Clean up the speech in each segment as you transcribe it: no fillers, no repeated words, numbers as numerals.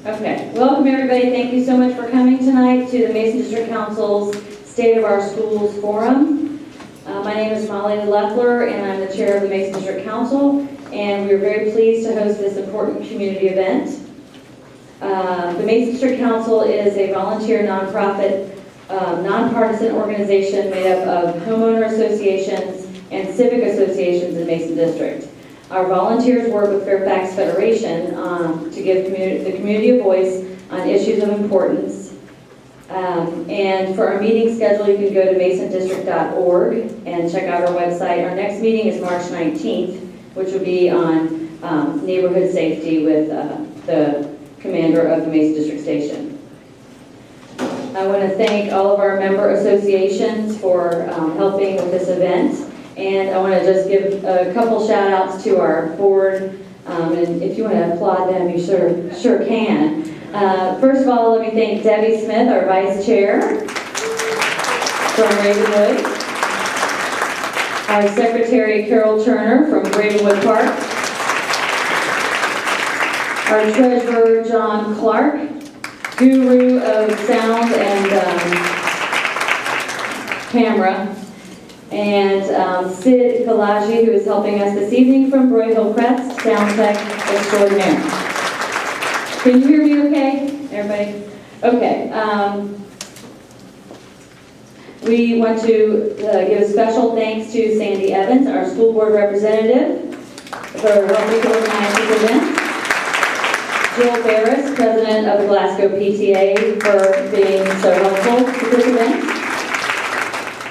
Okay, welcome everybody. Thank you so much for coming tonight to the Mason District Council's State of Our Schools Forum. My name is Molly Leffler and I'm the chair of the Mason District Council, and we're very pleased to host this important community event. The Mason District Council is a volunteer nonprofit, nonpartisan organization made up of homeowner associations and civic associations in Mason District. Our volunteers work with Fairfax Federation to give the community a voice on issues of importance. And for our meeting schedule, you can go to masondistrict.org and check out our website. Our next meeting is March 19th, which will be on neighborhood safety with the commander of the Mason District Station. I want to thank all of our member associations for helping with this event. And I want to just give a couple shout outs to our board. And if you want to applaud them, you sure can. First of all, let me thank Debbie Smith, our vice chair from Ravenwood. Our secretary, Carol Turner from Ravenwood Park. Our treasurer, John Clark, guru of sound and camera. And Sid Kalaji, who is helping us this evening from Broyhill Crest, sound tech extraordinaire. Can you hear me okay, everybody? Okay. We want to give a special thanks to Sandy Evans, our school board representative, for helping to organize this event. Jill Barris, president of the Glasgow PTA, for being so helpful to this event.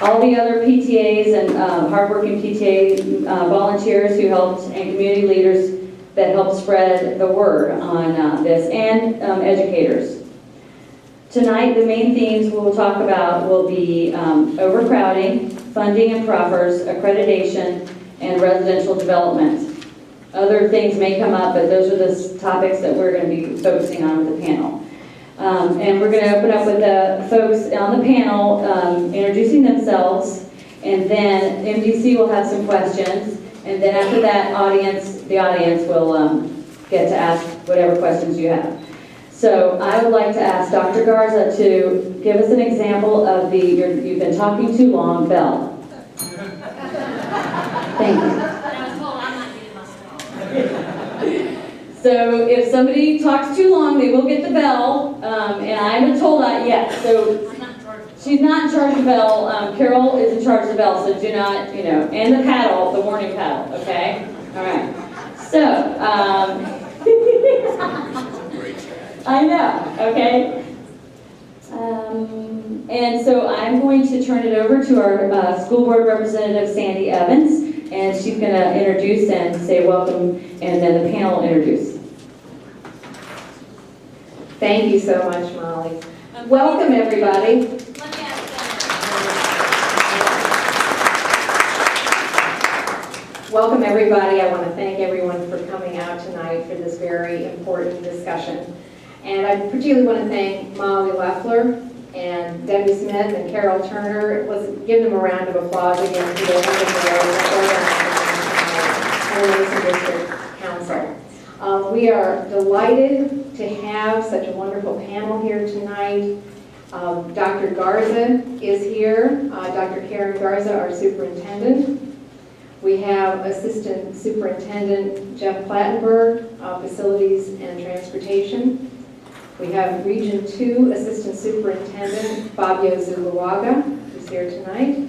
All the other PTAs and hardworking PTA volunteers who helped, and community leaders that helped spread the word on this, and educators. Tonight, the main themes we'll talk about will be overcrowding, funding and proffers, accreditation, and residential development. Other things may come up, but those are the topics that we're going to be focusing on with the panel. And we're going to open up with the folks on the panel introducing themselves, and then MDC will have some questions, and then after that, the audience will get to ask whatever questions you have. So I would like to ask Dr. Garza to give us an example of the "you've been talking too long" bell. Thank you. So if somebody talks too long, they will get the bell, and I haven't told that yet. So she's not in charge of the bell. Carol is in charge of the bell, so do not, and the paddle, the warning paddle, okay? All right. So, I know, okay? And so I'm going to turn it over to our school board representative, Sandy Evans. And she's going to introduce and say welcome, and then the panel will introduce. Thank you so much, Molly. Welcome, everybody. Welcome, everybody. I want to thank everyone for coming out tonight for this very important discussion. And I particularly want to thank Molly Leffler and Debbie Smith and Carol Turner. Let's give them a round of applause again for their wonderful organizing the District Council. We are delighted to have such a wonderful panel here tonight. Dr. Garza is here, Dr. Karen Garza, our superintendent. We have Assistant Superintendent Jeff Plattenberg, Facilities and Transportation. We have Region 2 Assistant Superintendent Fabio Zuluaga, who's here tonight.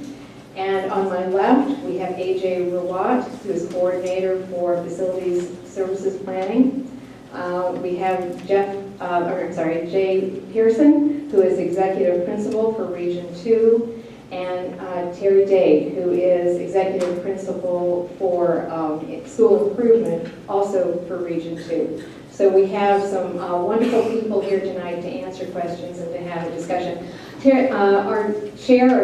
And on my left, we have AJ Rawat, who is Coordinator for Facilities Services Planning. We have Jay Pearson, who is Executive Principal for Region 2, and Terry Day, who is Executive Principal for School Improvement, also for Region 2. So we have some wonderful people here tonight to answer questions and to have a discussion. Our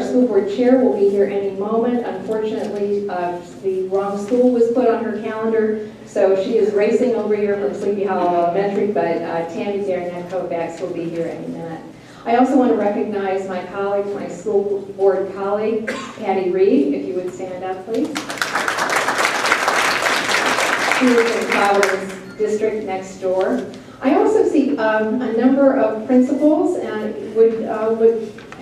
school board chair, will be here any moment. Unfortunately, the wrong school was put on her calendar, so she is racing over here from Sleepy Hollow Elementary, but Tammy Zaranek Kovacs will be here any minute. I also want to recognize my colleague, my school board colleague, Patty Reed, if you would stand up, please. She is in Providence District next door. I also see a number of principals and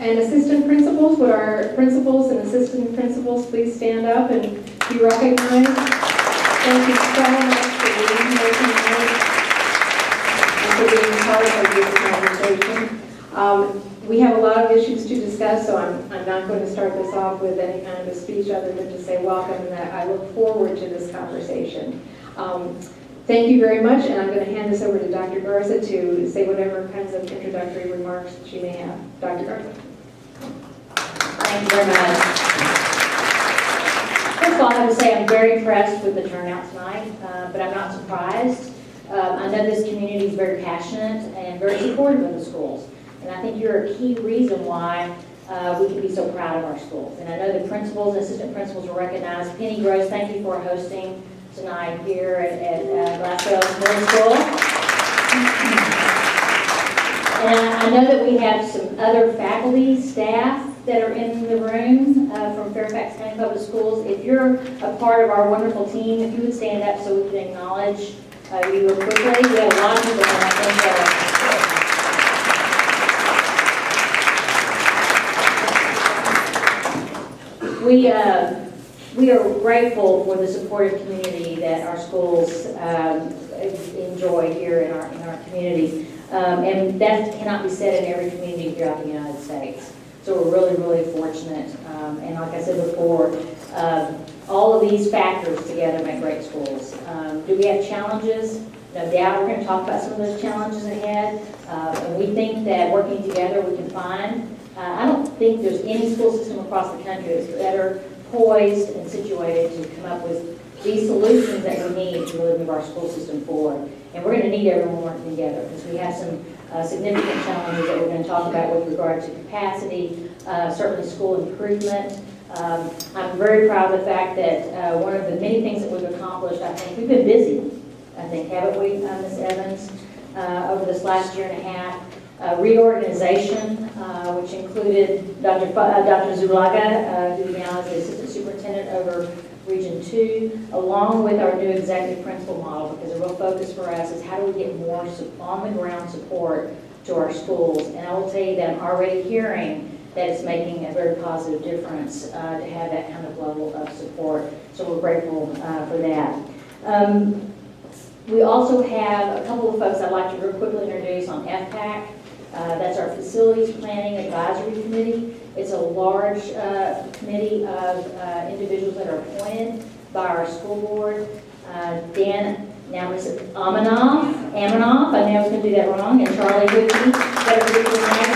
and assistant principals. Would our principals and assistant principals please stand up and be recognized? Thank you so much for being here tonight and for being part of this conversation. We have a lot of issues to discuss, so I'm not going to start this off with any kind of a speech other than to say welcome and that I look forward to this conversation. Thank you very much, and I'm going to hand this over to Dr. Garza to say whatever kinds of introductory remarks she may have. Dr. Garza. Thank you very much. First of all, I have to say I'm very impressed with the turnout tonight, but I'm not surprised. I know this community is very passionate and very supportive of the schools, and I think you're a key reason why we can be so proud of our schools. And I know the principals and assistant principals will recognize. Penny Gross, thank you for hosting tonight here at Glasgow Middle School. And I know that we have some other faculty, staff that are in the room from Fairfax County Public Schools. If you're a part of our wonderful team, if you would stand up so we can acknowledge you real quickly. We have a lot of people, and I think we are grateful for the supportive community that our schools enjoy here in our community. And that cannot be said in every community throughout the United States. So we're really, really fortunate. And like I said before, all of these factors together make great schools. Do we have challenges? No doubt. We're going to talk about some of those challenges ahead. And we think that working together we can find. I don't think there's any school system across the country that's better poised and situated to come up with these solutions that we need to really move our school system forward. And we're going to need everyone working together because we have some significant challenges that we're going to talk about with regard to capacity, certainly school improvement. I'm very proud of the fact that one of the many things that we've accomplished, I think, we've been busy, I think, haven't we, Ms. Evans, over this last year and a half. Reorganization, which included Dr. Zulaga, who now is the Assistant Superintendent over Region 2, along with our new executive principal model, because a real focus for us is how do we get more on-the-ground support to our schools. And I will tell you that I'm already hearing that it's making a very positive difference to have that kind of level of support. So we're grateful for that. We also have a couple of folks I'd like to real quickly introduce on FPAC. That's our Facilities Planning Advisory Committee. It's a large committee of individuals that are appointed by our school board. Dan, now is it Amanoff, I knew I was going to do that wrong, and Charlie Whitney that are here tonight.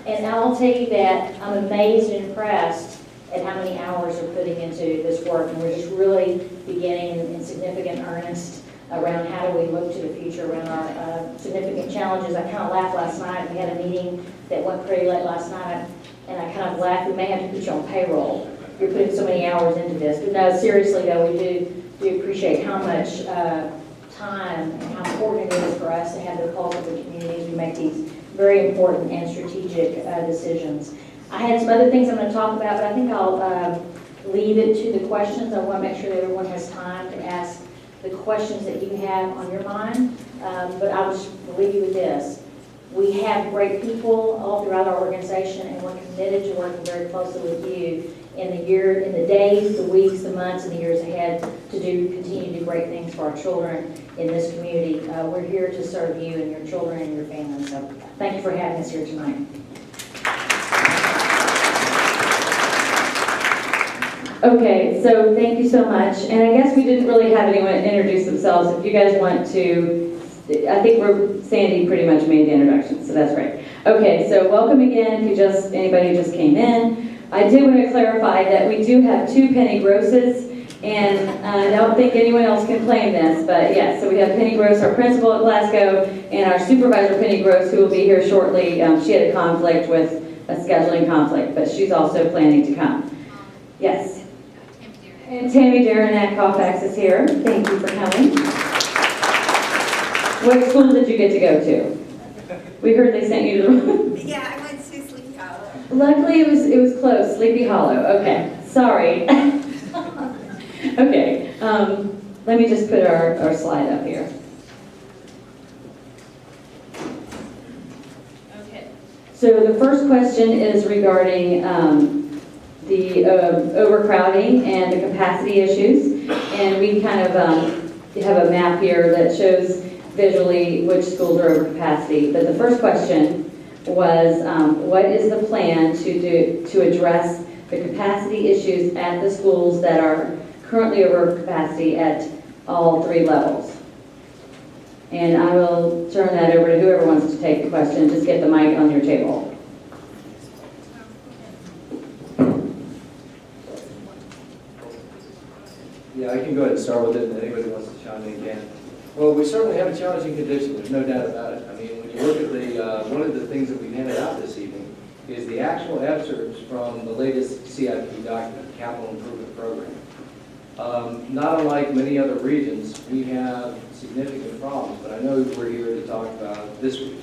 And I'll tell you that I'm amazed and impressed at how many hours they're putting into this work, and we're just really beginning in significant earnest around how do we look to the future around our significant challenges. I kind of laughed last night. We had a meeting that went pretty late last night, and I kind of laughed. We may have to put you on payroll. You're putting so many hours into this. But no, seriously though, we do appreciate how much time and how important it is for us to have the pulse of the community as we make these very important and strategic decisions. I had some other things I'm going to talk about, but I think I'll leave it to the questions. I want to make sure that everyone has time to ask the questions that you have on your mind, but I'll just leave you with this. We have great people all throughout our organization, and we're committed to working very closely with you in the days, the weeks, the months, and the years ahead to continue to do great things for our children in this community. We're here to serve you and your children and your families. So thank you for having us here tonight. Okay, so thank you so much. And I guess we didn't really have anyone introduce themselves. If you guys want to, I think Sandy pretty much made the introduction, so that's great. Okay, so welcome again if anybody who just came in. I did want to clarify that we do have 2 Penny Grosses, and I don't think anyone else can claim this, but yes, so we have Penny Gross, our principal at Glasgow, and our supervisor, Penny Gross, who will be here shortly. She had a conflict with a scheduling conflict, but she's also planning to come. Yes. And Tammy Darren Colfax is here. Thank you for coming. What school did you get to go to? We heard they sent you to the... Yeah, I went to Sleepy Hollow. Luckily, it was close. Sleepy Hollow. Okay. Sorry. Okay. let me just put our slide up here. Okay. So the first question is regarding the overcrowding and the capacity issues. And we kind of have a map here that shows visually which schools are over capacity. But the first question was, what is the plan to address the capacity issues at the schools that are currently over capacity at all 3 levels? And I will turn that over to whoever wants to take the question. Just get the mic on your table. Yeah, I can go ahead and start with it, and anybody wants to chime in can. Well, we certainly have a challenging condition, there's no doubt about it. I mean, when you look at one of the things that we've handed out this evening is the actual excerpts from the latest CIP document, Capital Improvement Program. Not unlike many other regions, we have significant problems, but I know we're here to talk about this region.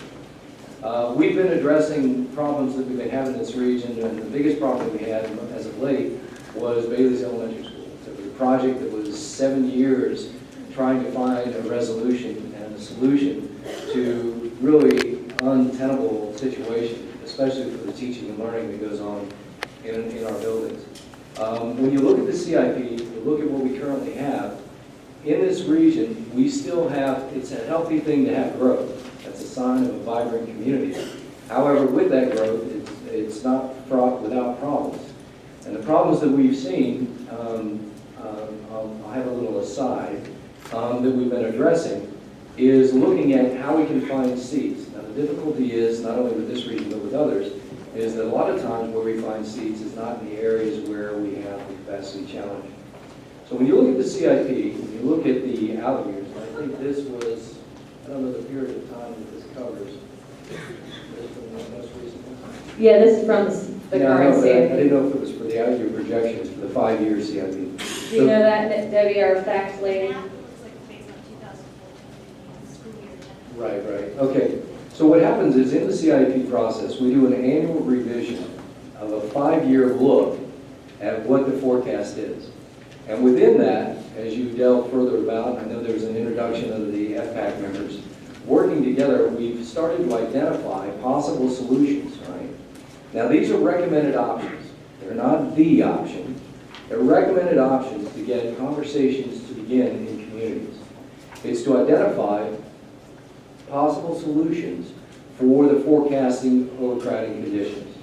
We've been addressing problems that we've been having in this region, and the biggest problem we had as of late was Bailey's Elementary School. It was a project that was 7 years trying to find a resolution and a solution to really untenable situation, especially for the teaching and learning that goes on in our buildings. When you look at the CIP, you look at what we currently have, in this region, we still have, it's a healthy thing to have growth. That's a sign of a vibrant community. However, with that growth, it's not fraught without problems. And the problems that we've seen, I'll have a little aside, that we've been addressing is looking at how we can find seats. Now the difficulty is, not only with this region but with others, is that a lot of times where we find seats is not in the areas where we have the capacity challenge. So when you look at the CIP, when you look at the out years, I think this was, I don't know the period of time that this covers. This from the most recent one? Yeah, this is from the Yeah, I current know, but I CIP. didn't know if it was for the out year projections for the 5-year CIP. Do you know that, Debbie, our fact lady? Looks like based on 2014 school year. Right. Okay. So what happens is in the CIP process, we do an annual revision of a 5-year look at what the forecast is. And within that, as you delve further about, I know there was an introduction of the FPAC members, working together, we've started to identify possible solutions, right? Now these are recommended options. They're not the option. They're recommended options to get conversations to begin in communities. It's to identify possible solutions for the forecasting overcrowding conditions.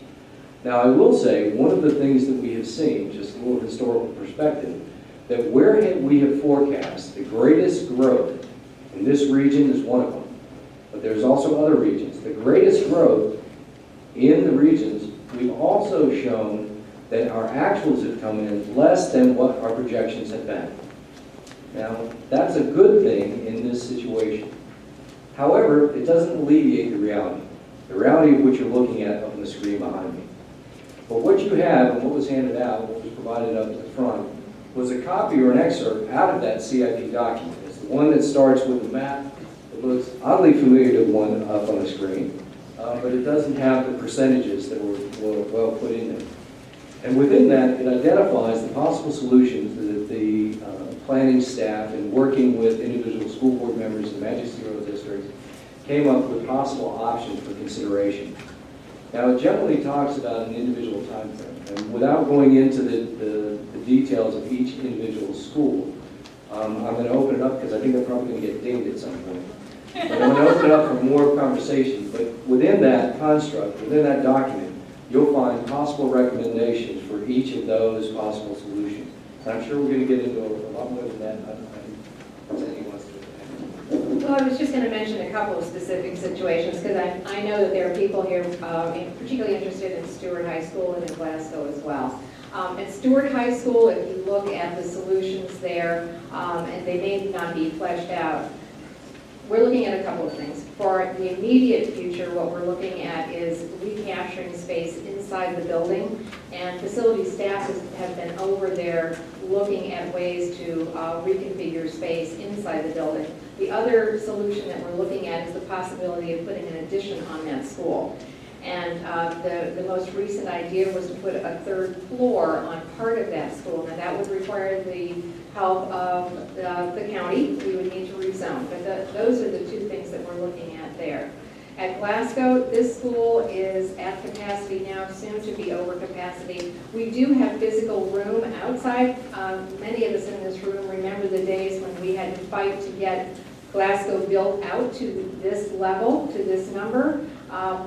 Now I will say, one of the things that we have seen, just a little historical perspective, that where we have forecast the greatest growth, and this region is one of them, but there's also other regions. The greatest growth in the regions, we've also shown that our actuals have come in less than what our projections have been. Now, that's a good thing in this situation. However, it doesn't alleviate the reality of what you're looking at up on the screen behind me. But what you have, and what was handed out, what was provided up at the front, was a copy or an excerpt out of that CIP document. It's the one that starts with the map. It looks oddly familiar to the one up on the screen, but it doesn't have the percentages that were well put in there. And within that, it identifies the possible solutions that the planning staff and working with individual school board members and magisterial districts came up with possible options for consideration. Now, it generally talks about an individual time frame, and without going into the details of each individual school, I'm going to open it up because I think I'm probably going to get dinged at some point. But I'm going to open it up for more conversation. But within that construct, within that document, you'll find possible recommendations for each of those possible solutions. And I'm sure we're going to get into a lot more than that. Well, I was just going to mention a couple of specific situations because I know that there are people here particularly interested in Stewart High School and in Glasgow as well. At Stewart High School, if you look at the solutions there, and they may not be fleshed out, we're looking at a couple of things. For the immediate future, what we're looking at is recapturing space inside the building, and facility staff have been over there looking at ways to reconfigure space inside the building. The other solution that we're looking at is the possibility of putting an addition on that school. And the most recent idea was to put a third floor on part of that school. Now that would require the help of the county, we would need to rezone. But those are the two things that we're looking at there. At Glasgow, this school is at capacity now, soon to be over capacity. We do have physical room outside. Many of us in this room remember the days when we had to fight to get Glasgow built out to this level, to this number.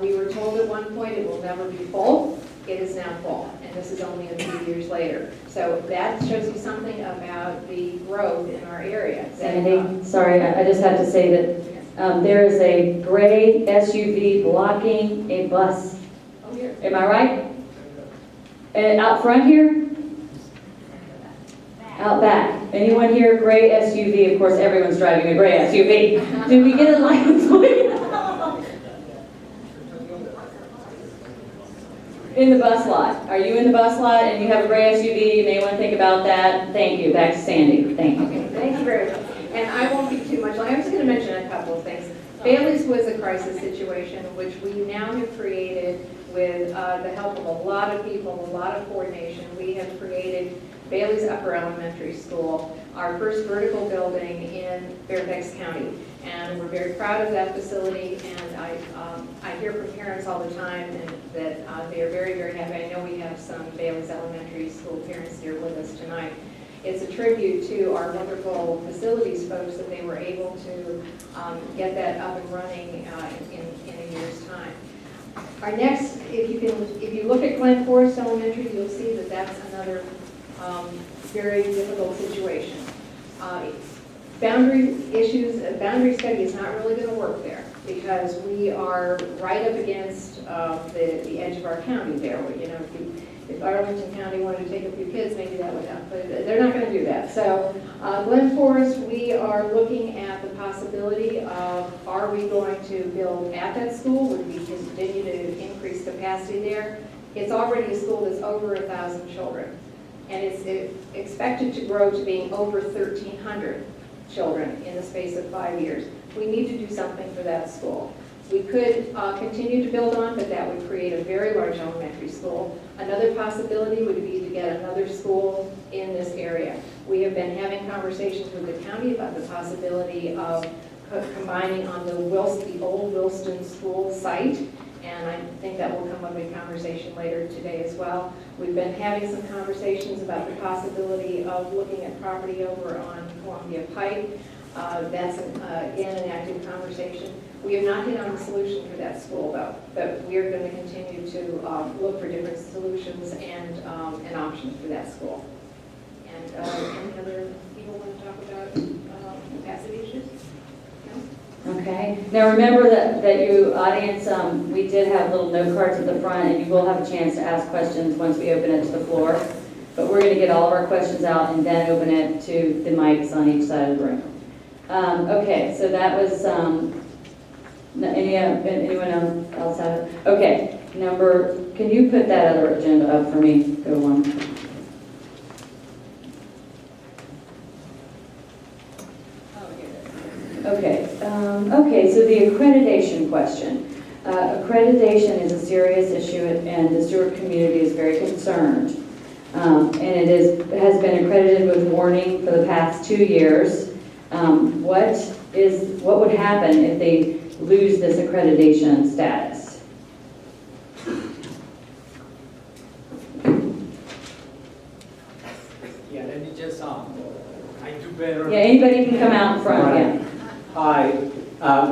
We were told at one point it will never be full. It is now full, and this is only a few years later. So that shows you something about the growth in our area. Sandy, sorry, I just have to say that there is a gray SUV blocking a bus. Oh, here. Am I right? Out front here? Out back. Anyone here, gray SUV? Of course, everyone's driving a gray SUV. Did we get a license plate? In the bus lot. Are you in the bus lot and you have a gray SUV? You may want to think about that. Thank you. Back to Sandy. Thank you. Okay, thank you very much. And I won't be too much long. I was going to mention a couple of things. Bailey's was a crisis situation, which we now have created with the help of a lot of people, a lot of coordination. We have created Bailey's Upper Elementary School, our first vertical building in Fairfax County. And we're very proud of that facility, and I hear from parents all the time that they are very, very happy. I know we have some Bailey's Elementary School parents here with us tonight. It's a tribute to our wonderful facilities folks that they were able to get that up and running in a year's time. Our next, if you look at Glen Forest Elementary, you'll see that that's another very difficult situation. Boundary issues, boundary study is not really going to work there because we are right up against the edge of our county there. You know, if Arlington County wanted to take a few kids, maybe that would help, but they're not going to do that. So Glen Forest, we are looking at the possibility of, are we going to build at that school? Would we continue to increase capacity there? It's already a school that's over 1,000 children, and it's expected to grow to being over 1,300 children in the space of 5 years. We need to do something for that school. We could continue to build on, but that would create a very large elementary school. Another possibility would be to get another school in this area. We have been having conversations with the county about the possibility of combining on the old Wilston School site, and I think that will come up in conversation later today as well. We've been having some conversations about the possibility of looking at property over on Columbia Pike. That's again an active conversation. We have not hit on a solution for that school though, but we are going to continue to look for different solutions and options for that school. And any other people want to talk about capacity issues? No? Okay. Now remember that you audience, we did have little note cards at the front, and you will have a chance to ask questions once we open it to the floor. But we're going to get all of our questions out and then open it to the mics on each side of the room. Okay, so that was, anyone else have it? Okay, can you put that other agenda up for me? Go on. Okay, so the accreditation question. Accreditation is a serious issue, and the Stewart community is very concerned. And it has been accredited with warning for the past 2 years. What would happen if they lose this accreditation status? Yeah, let me just, I do better. Yeah, anybody can come out in front, yeah. Hi,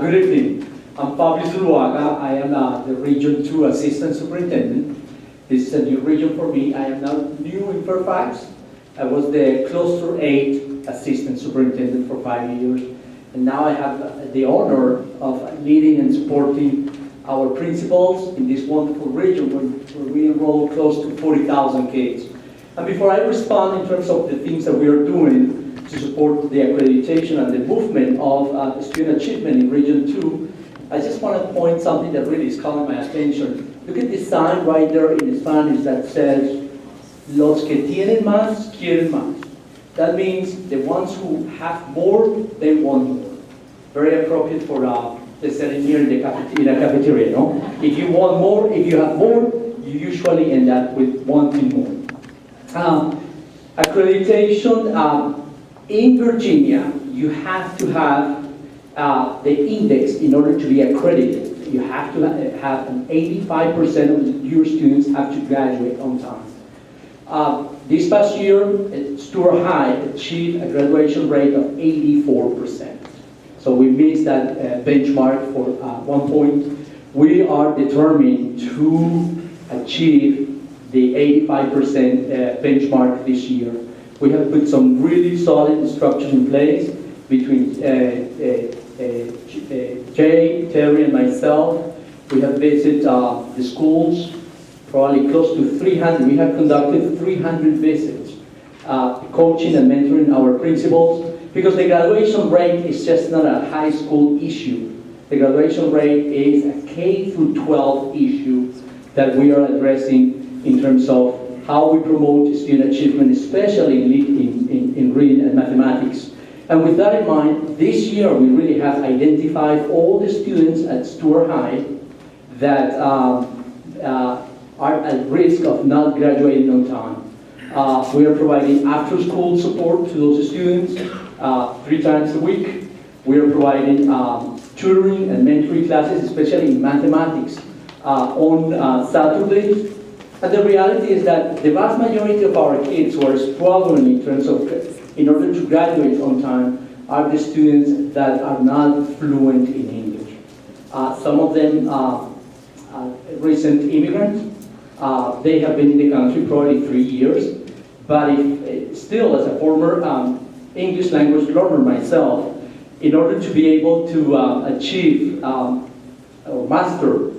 good evening. I'm Pablo Zuluaga. I am the Region 2 Assistant Superintendent. This is a new region for me. I am now new in Fairfax. I was the Cluster 8 Assistant Superintendent for 5 years. And now I have the honor of leading and supporting our principals in this wonderful region where we enroll close to 40,000 kids. And before I respond in terms of the things that we are doing to support the accreditation and the movement of student achievement in Region 2, I just want to point something that really is calling my attention. Look at this sign right there in Spanish that says, "Los que tienen más, quieren más." That means the ones who have more, they want more. Very appropriate for the setting here in the cafeteria, no? If you want more, if you have more, you usually end up with wanting more. Accreditation, In Virginia, you have to have the index in order to be accredited. You have to have an 85% of your students have to graduate on time. This past year, Stuart High achieved a graduation rate of 84%. So we missed that benchmark for 1 point. We are determined to achieve the 85% benchmark this year. We have put some really solid structures in place between Jay, Terry, and myself. We have visited the schools, probably close to 300. We have conducted 300 visits, coaching and mentoring our principals, because the graduation rate is just not a high school issue. The graduation rate is a K through 12 issue that we are addressing in terms of how we promote student achievement, especially in reading and mathematics. And with that in mind, this year we really have identified all the students at Stuart High that are at risk of not graduating on time. We are providing after-school support to those students 3 times a week. We are providing tutoring and mentoring classes, especially in mathematics, on Saturdays. And the reality is that the vast majority of our kids who are struggling in terms of, in order to graduate on time, are the students that are not fluent in English. Some of them are recent immigrants. They have been in the country probably 3 years, but still, as a former English language learner myself, in order to be able to achieve or master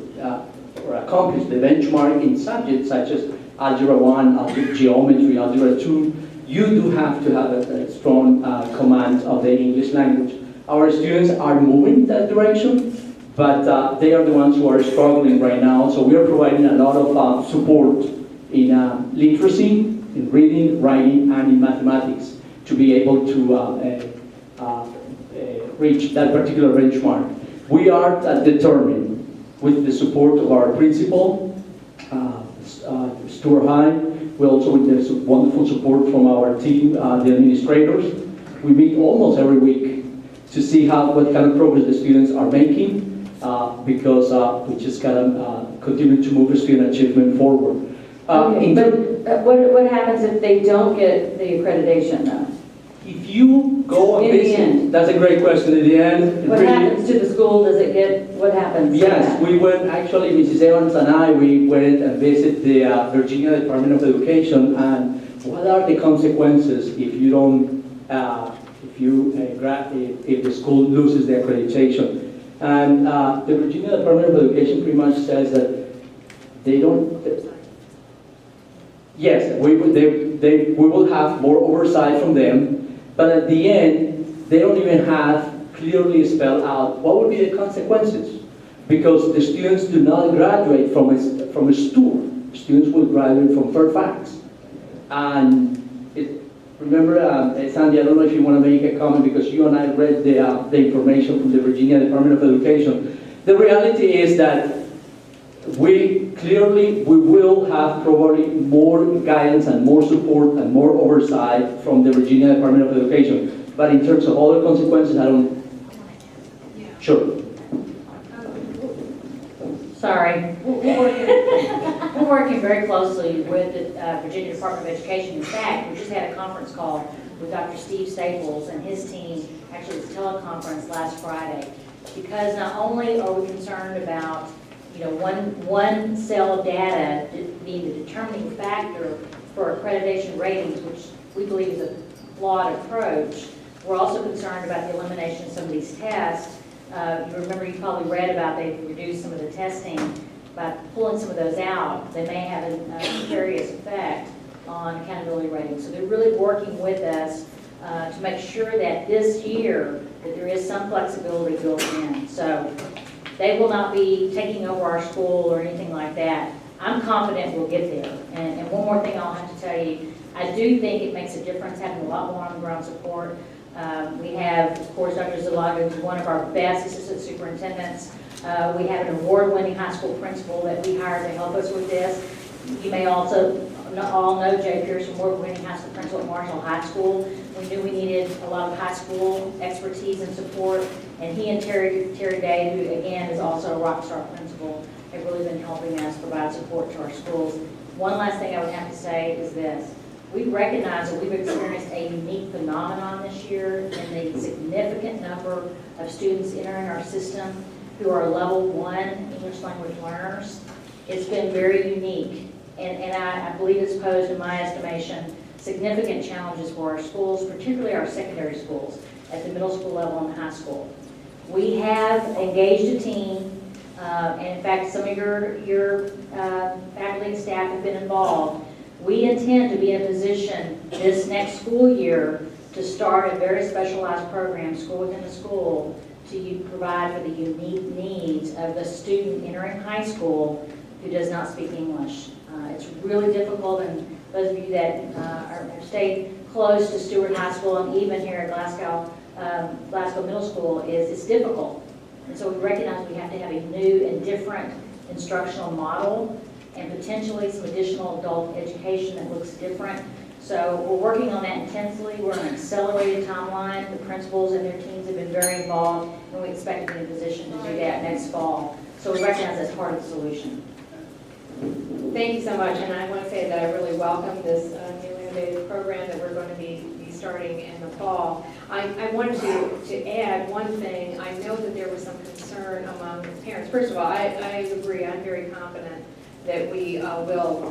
or accomplish the benchmark in subjects such as Algebra 1, Algebra Geometry, Algebra 2, you do have to have a strong command of the English language. Our students are moving that direction, but they are the ones who are struggling right now, so we are providing a lot of support in literacy, in reading, writing, and in mathematics to be able to reach that particular benchmark. We are determined, with the support of our principal, Stuart High, we also with the wonderful support from our team, the administrators. We meet almost every week to see what kind of progress the students are making, because we just gotta continue to move the student achievement forward. Okay, but what happens if they don't get the accreditation though? If you go and In the visit, end. that's a great question. In the end, What really- happens to the school? Does it get, what happens? to Yes, that? we went, actually, Mrs. Evans and I, we went and visited the Virginia Department of Education, and what are the consequences if you don't, if the school loses the accreditation? And the Virginia Department of Education pretty much says that they don't, yes, we will have more oversight from them, but at the end, they don't even have clearly spelled out what would be the consequences, because the students do not graduate from a store. Students will graduate from Fairfax. And remember, Sandy, I don't know if you want to make a comment, because you and I read the information from the Virginia Department of Education. The reality is that we will have probably more guidance and more support and more oversight from the Virginia Department of Education. But in terms of other consequences, I don't. Sure. Sorry. We're working very closely with the Virginia Department of Education. In fact, we just had a conference call with Dr. Steve Staples and his team, actually it was a teleconference last Friday, because not only are we concerned about one cell of data being the determining factor for accreditation ratings, which we believe is a flawed approach, we're also concerned about the elimination of some of these tests. You remember, you probably read about they've reduced some of the testing. By pulling some of those out, they may have a serious effect on accountability ratings. So they're really working with us to make sure that this year that there is some flexibility built in. So they will not be taking over our school or anything like that. I'm confident we'll get there. And one more thing I'll have to tell you, I do think it makes a difference having a lot more on-the-ground support. We have, of course, Dr. Zalaga, who's one of our best assistant superintendents. We have an award-winning high school principal that we hired to help us with this. You may also all know Jay Pearson, award-winning high school principal at Marshall High School. We knew we needed a lot of high school expertise and support, and he and Terry Day, who again is also a Rockstar principal, have really been helping us provide support to our schools. One last thing I would have to say is this. We recognize that we've experienced a unique phenomenon this year in the significant number of students entering our system who are level 1 English language learners. It's been very unique, and I believe it's posed, in my estimation, significant challenges for our schools, particularly our secondary schools, at the middle school level and high school. We have engaged a team, and in fact, some of your faculty and staff have been involved. We intend to be in a position this next school year to start a very specialized program, School Within the School, to provide for the unique needs of the student entering high school who does not speak English. It's really difficult, and those of you that have stayed close to Stewart High School and even here at Glasgow Middle School, it's difficult. And so we recognize we have to have a new and different instructional model and potentially some additional adult education that looks different. So we're working on that intensely. We're on an accelerated timeline. The principals and their teams have been very involved, and we expect to be in a position to do that next fall. So we recognize that's part of the solution. Thank you so much, and I want to say that I really welcome this new innovative program that we're going to be starting in the fall. I wanted to add one thing. I know that there was some concern among parents. First of all, I agree. I'm very confident that we will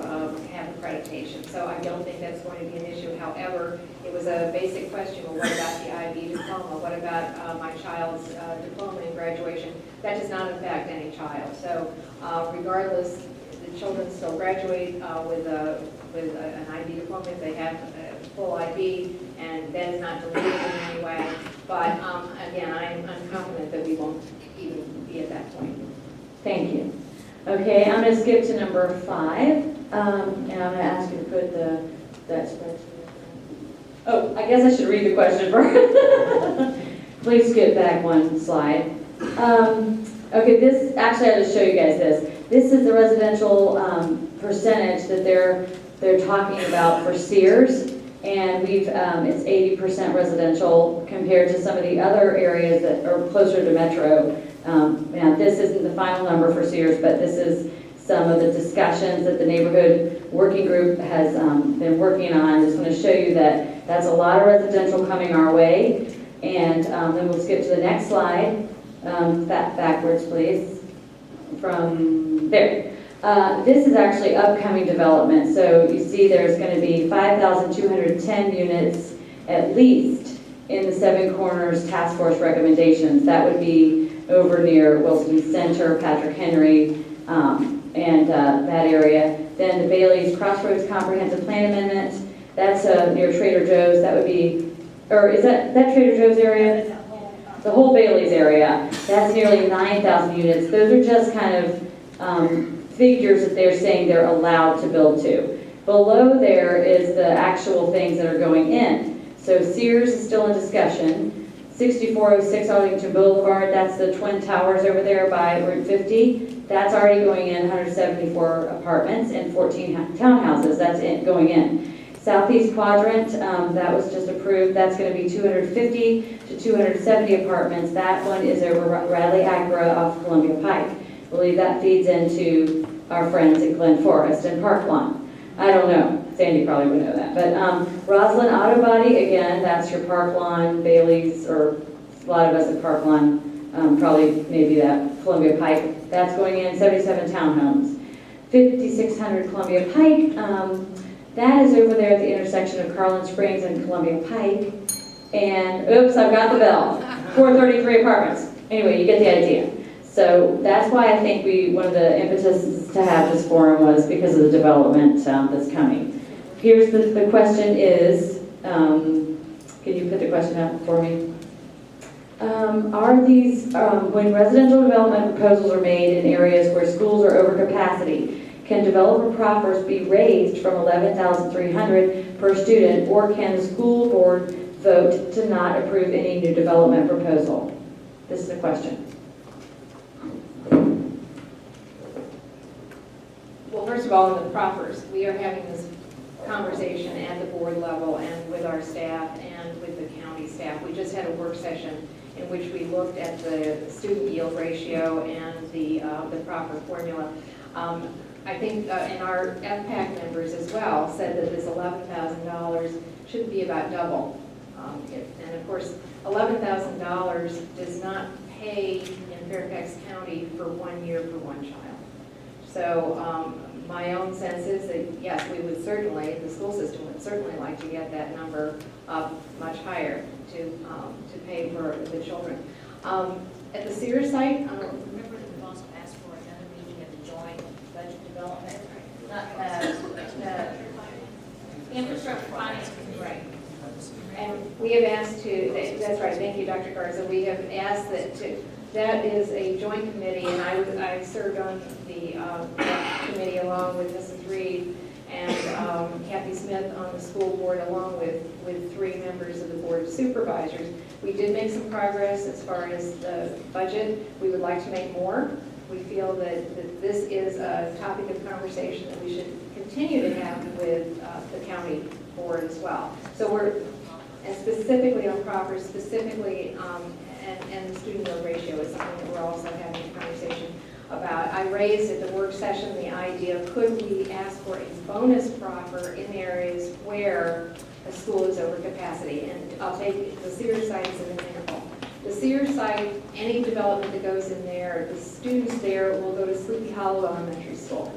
have accreditation, so I don't think that's going to be an issue. However, it was a basic question, well, what about the IB diploma? What about my child's diploma in graduation? That does not affect any child. So regardless, the children still graduate with an IB diploma if they have a full IB, and that is not deleted in any way. But again, I'm confident that we won't even be at that point. Thank you. Okay, I'm going to skip to number 5, and I'm going to ask you to put that spreadsheet. Oh, I guess I should read the question first. Please skip back one slide. Okay, this, actually I'll just show you guys this. This is the residential percentage that they're talking about for Sears, and we've it's 80% residential compared to some of the other areas that are closer to Metro. Now, this isn't the final number for Sears, but this is some of the discussions that the neighborhood working group has been working on. I just want to show you that that's a lot of residential coming our way. And then we'll skip to the next slide. Backwards, please. From there. This is actually upcoming development. So you see there's going to be 5,210 units at least in the Seven Corners Task Force recommendations. That would be over near Wilson Center, Patrick Henry, and that area. Then the Bailey's Crossroads Comprehensive Plan Amendment, that's near Trader Joe's. That would be, or is that Trader Joe's area? The whole Bailey's area. That's nearly 9,000 units. Those are just kind of figures that they're saying they're allowed to build to. Below there is the actual things that are going in. So Sears is still in discussion. 6406 Arlington Boulevard, that's the Twin Towers over there by Route 50. That's already going in, 174 apartments and 14 townhouses. That's it going in. Southeast Quadrant, that was just approved. That's going to be 250 to 270 apartments. That one is over Radley Acra off Columbia Pike. I believe that feeds into our friends at Glen Forest and Park Lawn. I don't know. Sandy probably would know that. But Roslyn Auto Body, again, that's your Park Lawn, Bailey's, or a lot of us at Park Lawn, probably maybe that Columbia Pike. That's going in, 77 townhomes. 5600 Columbia Pike, that is over there at the intersection of Carlin Springs and Columbia Pike. And, oops, I've got the bell. 433 apartments. Anyway, you get the idea. So that's why I think one of the impetuses to have this forum was because of the development that's coming. Here's the question is, can you put the question out for me? Are these, when residential development proposals are made in areas where schools are over capacity, can developer proffers be raised from $11,300 per student, or can the school board vote to not approve any new development proposal? This is the question. Well, first of all, in the proffers, we are having this conversation at the board level and with our staff and with the county staff. We just had a work session in which we looked at the student yield ratio and the proper formula. I think and our FPAC members as well said that this $11,000 should be about double. And of course, $11,000 does not pay in Fairfax County for 1 year for one child. So my own sense is that, yes, we would certainly, the school system would certainly like to get that number up much higher to pay for the children. At the Sears site, Remember that we've also asked for another meeting of the joint budget development, infrastructure finance committee. right. And we have asked to, that's right, thank you, Dr. Garza. We have asked that is a joint committee, and I served on the committee along with Mrs. Reed and Kathy Smith on the school board, along with 3 members of the board of supervisors. We did make some progress as far as the budget. We would like to make more. We feel that this is a topic of conversation that we should continue to have with the county board as well. So and specifically on proper, specifically, and the student yield ratio is something that we're also having a conversation about. I raised at the work session the idea, could we ask for a bonus proffer in areas where a school is over capacity? And I'll take the Sears site as an example. The Sears site, any development that goes in there, the students there will go to Sleepy Hollow Elementary School.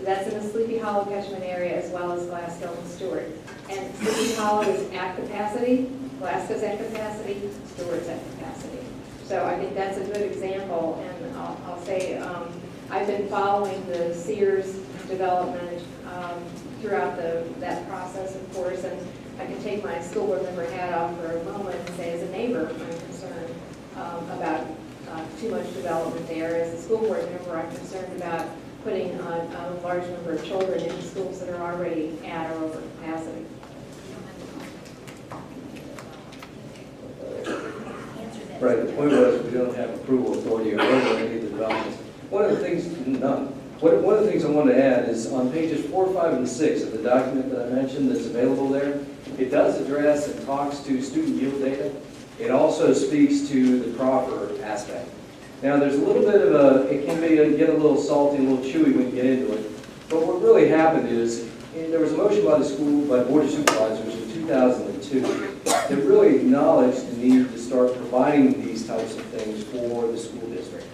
That's in the Sleepy Hollow catchment area as well as Glasgow and Stewart. And Sleepy Hollow is at capacity, Glasgow's at capacity, Stewart's at capacity. So I think that's a good example, and I'll say I've been following the Sears development throughout that process, of course, and I can take my school board member hat off for a moment and say, as a neighbor, I'm concerned about too much development there. As a school board member, I'm concerned about putting a large number of children in schools that are already at or over capacity. Right, the point was, we don't have approval authority over any of the developments. One of the things, none. One of the things I wanted to add is on pages 4, 5, and 6 of the document that I mentioned that's available there, it does address and talks to student yield data. It also speaks to the proper aspect. Now, there's a little bit of it can get a little salty and a little chewy when you get into it, but what really happened is, there was a motion by the Board of Supervisors in 2002 that really acknowledged the need to start providing these types of things for the school district.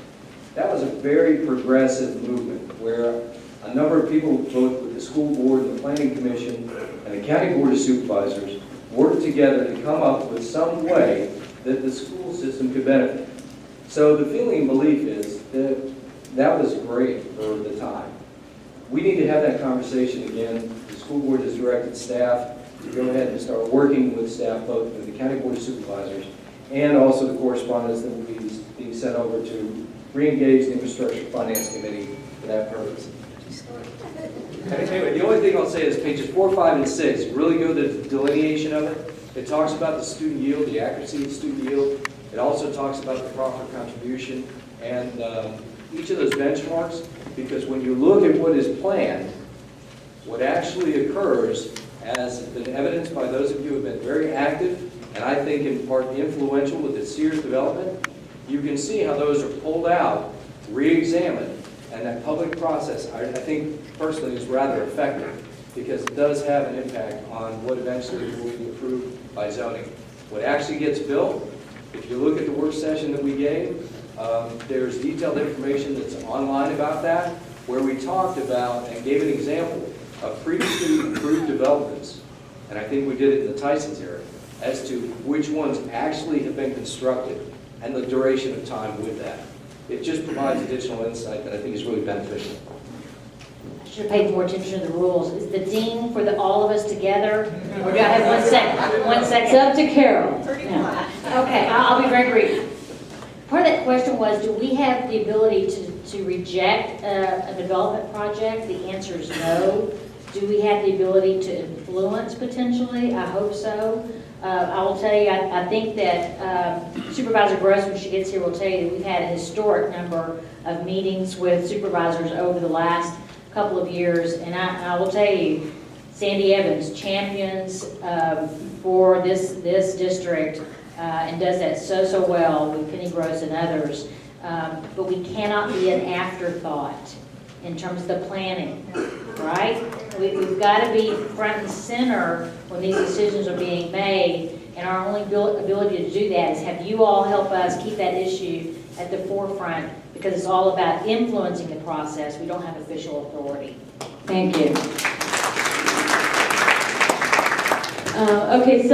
That was a very progressive movement where a number of people, both with the school board and the planning commission and the county board of supervisors, worked together to come up with some way that the school system could benefit. So the feeling and belief is that that was great for the time. We need to have that conversation again. The school board has directed staff to go ahead and start working with staff, both with the county board of supervisors and also the correspondence that will be being sent over to re-engage the infrastructure finance committee for that purpose. Anyway, the only thing I'll say is pages 4, 5, and 6 really go to the delineation of it. It talks about the student yield, the accuracy of student yield. It also talks about the proper contribution and each of those benchmarks, because when you look at what is planned, what actually occurs, as been evidenced by those of you who have been very active, and I think in part influential with the Sears development, you can see how those are pulled out, re-examined, and that public process, I think personally, is rather effective, because it does have an impact on what eventually will be approved by zoning. What actually gets built, if you look at the work session that we gave, there's detailed information that's online about that, where we talked about and gave an example of previously approved developments, and I think we did it in the Tyson's area, as to which ones actually have been constructed and the duration of time with that. It just provides additional insight that I think is really beneficial. I should have paid more attention to the rules. Is the dean for all of us together? Or do I have 1 second? 1 It's second. up to Carol. Yeah. Okay, I'll be very brief. Part of that question was, do we have the ability to reject a development project? The answer is no. Do we have the ability to influence potentially? I hope so. I will tell you, I think that Supervisor Gross, when she gets here, will tell you that we've had a historic number of meetings with supervisors over the last couple of years, and I will tell you, Sandy Evans champions for this district and does that so well with Penny Gross and others. But we cannot be an afterthought in terms of the planning, right? We've got to be front and center when these decisions are being made, and our only ability to do that is have you all help us keep that issue at the forefront, because it's all about influencing the process. We don't have official authority. Thank you. Okay,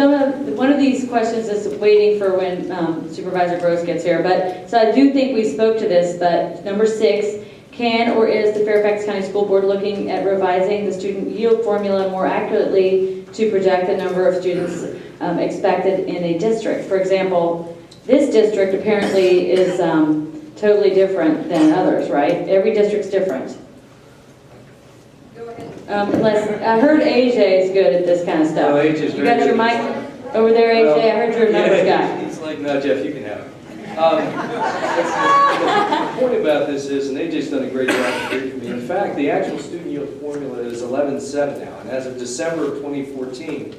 one of these questions is waiting for when Supervisor Gross gets here, but, so I do think we spoke to this, but number 6, can or is the Fairfax County School Board looking at revising the student yield formula more accurately to project the number of students expected in a district? For example, this district apparently is totally different than others, right? Every district's different. Unless, I heard AJ is good at this kind of stuff. No, AJ's You very got your good. mic over there, AJ? I heard you're a numbers guy. He's like, no, Jeff, you can have it. The point about this is, and AJ's done a great job of briefing me. In fact, the actual student yield formula is 11.7 now, and as of December of 2014,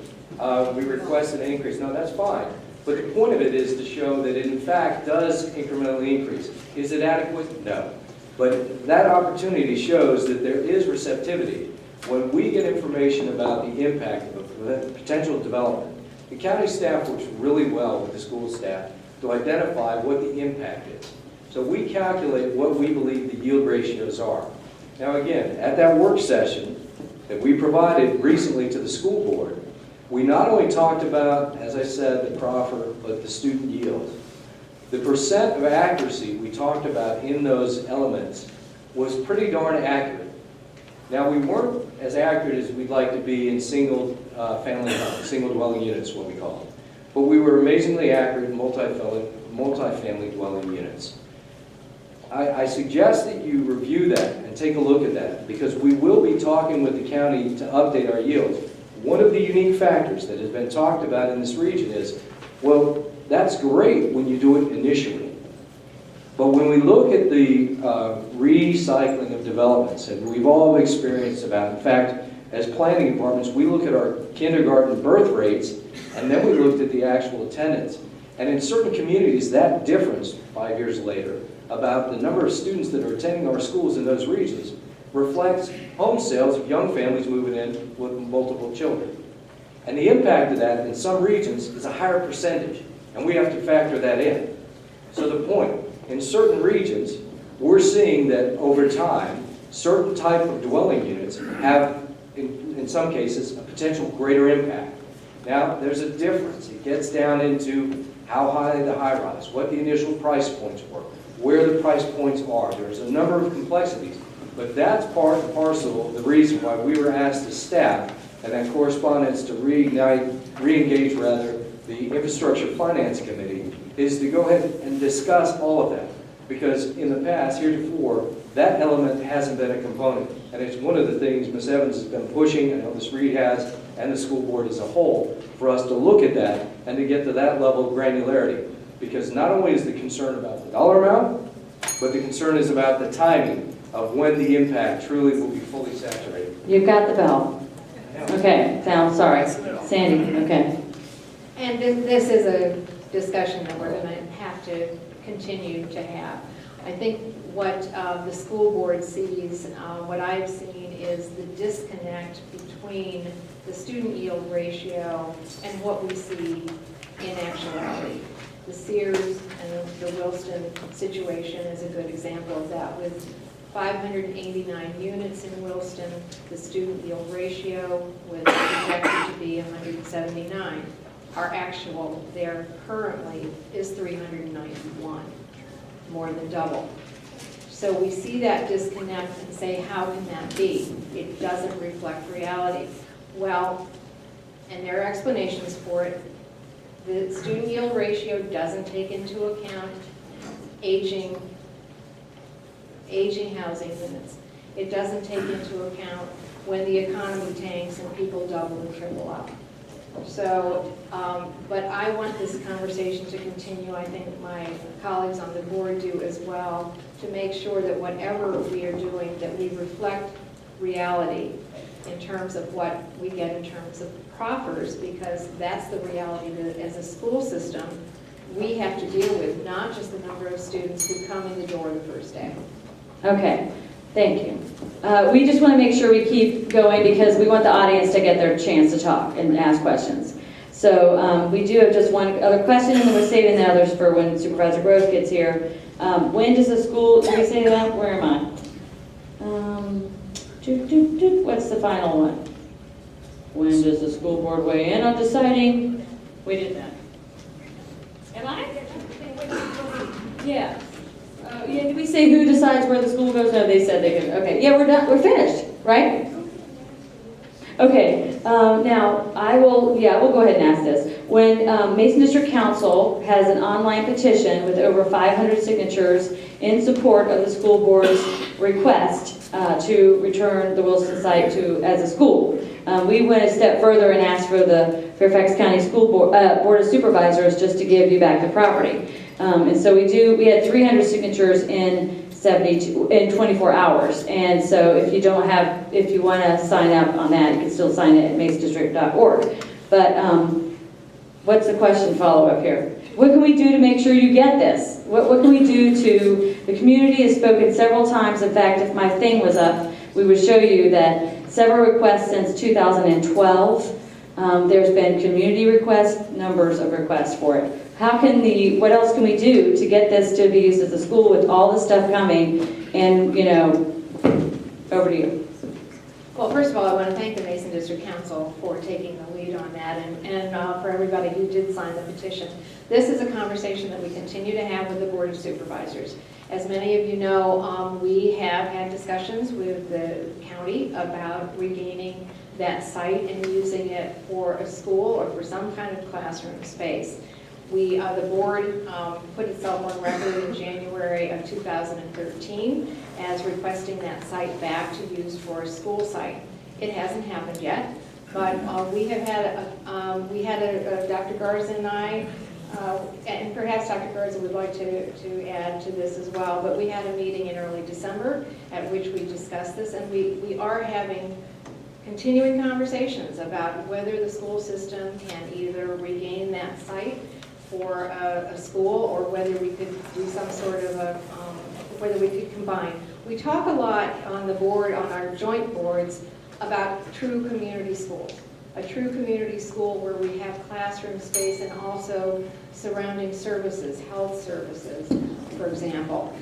we requested an increase. Now, that's fine, but the point of it is to show that it in fact does incrementally increase. Is it adequate? No. But that opportunity shows that there is receptivity. When we get information about the impact of a potential development, the county staff works really well with the school staff to identify what the impact is. So we calculate what we believe the yield ratios are. Now again, at that work session that we provided recently to the school board, we not only talked about, as I said, the proffer, but the student yield. The percent of accuracy we talked about in those elements was pretty darn accurate. Now, we weren't as accurate as we'd like to be in single family homes, single dwelling units, what we call them. But we were amazingly accurate in multi-family dwelling units. I suggest that you review that and take a look at that, because we will be talking with the county to update our yields. One of the unique factors that has been talked about in this region is, well, that's great when you do it initially. But when we look at the recycling of developments, and we've all experienced about, in fact, as planning departments, we look at our kindergarten birth rates, and then we looked at the actual attendance. And in certain communities, that difference 5 years later about the number of students that are attending our schools in those regions reflects home sales of young families moving in with multiple children. And the impact of that in some regions is a higher percentage, and we have to factor that in. So the point, in certain regions, we're seeing that over time, certain type of dwelling units have, in some cases, a potential greater impact. Now, there's a difference. It gets down into how high the high-rise, what the initial price points were, where the price points are. There's a number of complexities, but that's part and parcel of the reason why we were asked as staff, and then correspondence to re-engage the Infrastructure Finance Committee, is to go ahead and discuss all of that. Because in the past, heretofore, that element hasn't been a component. And it's one of the things Ms. Evans has been pushing, I know Ms. Reed has, and the school board as a whole, for us to look at that and to get to that level of granularity. Because not only is the concern about the dollar amount, but the concern is about the timing of when the impact truly will be fully saturated. You've got the bell. Okay, Sal, sorry. Sandy, okay. And this is a discussion that we're going to have to continue to have. I think what the school board sees, what I've seen is the disconnect between the student yield ratio and what we see in actuality. The Sears and the Wilston situation is a good example of that. With 589 units in Wilston, the student yield ratio was projected to be 179. Our actual there currently is 391, more than double. So we see that disconnect and say, how can that be? It doesn't reflect reality. Well, and there are explanations for it. The student yield ratio doesn't take into account aging housing units. It doesn't take into account when the economy tanks and people double and triple up. So, but I want this conversation to continue. I think my colleagues on the board do as well, to make sure that whatever we are doing, that we reflect reality. in terms of what we get in terms of proffers, because that's the reality that as a school system, we have to deal with, not just the number of students who come in the door the first day. Okay, thank you. We just want to make sure we keep going because we want the audience to get their chance to talk and ask questions. So we do have just one other question, and then we're saving the others for when Supervisor Gross gets here. When does the school, did we say that? Where am I? What's the final one? When does the school board weigh in on deciding? We did that. Am I? Yeah. Yeah, did we say who decides where the school goes? No, they said they could. Okay, yeah, we're done. We're finished, right? Okay, now we'll go ahead and ask this. When Mason District Council has an online petition with over 500 signatures in support of the school board's request to return the Wilson site as a school, we went a step further and asked for the Fairfax County School Board of Supervisors just to give you back the property. And so we had 300 signatures in 24 hours. And so if you want to sign up on that, you can still sign it at masondistrict.org. But what's the question follow-up here? What can we do to make sure you get this? What can we do the community has spoken several times. In fact, if my thing was up, we would show you that several requests since 2012. There's been community requests, numbers of requests for it. What else can we do to get this to be used as a school with all this stuff coming? And, over to you. Well, first of all, I want to thank the Mason District Council for taking the lead on that and for everybody who did sign the petition. This is a conversation that we continue to have with the Board of Supervisors. As many of you know, we have had discussions with the county about regaining that site and using it for a school or for some kind of classroom space. The board put itself on record in January of 2013 as requesting that site back to use for a school site. It hasn't happened yet, but we had Dr. Garza and I, and perhaps Dr. Garza would like to add to this as well, but we had a meeting in early December at which we discussed this, and we are having continuing conversations about whether the school system can either regain that site for a school or whether we could do some sort of whether we could combine. We talk a lot on the board, on our joint boards, about true community schools. A true community school where we have classroom space and also surrounding services, health services, for example.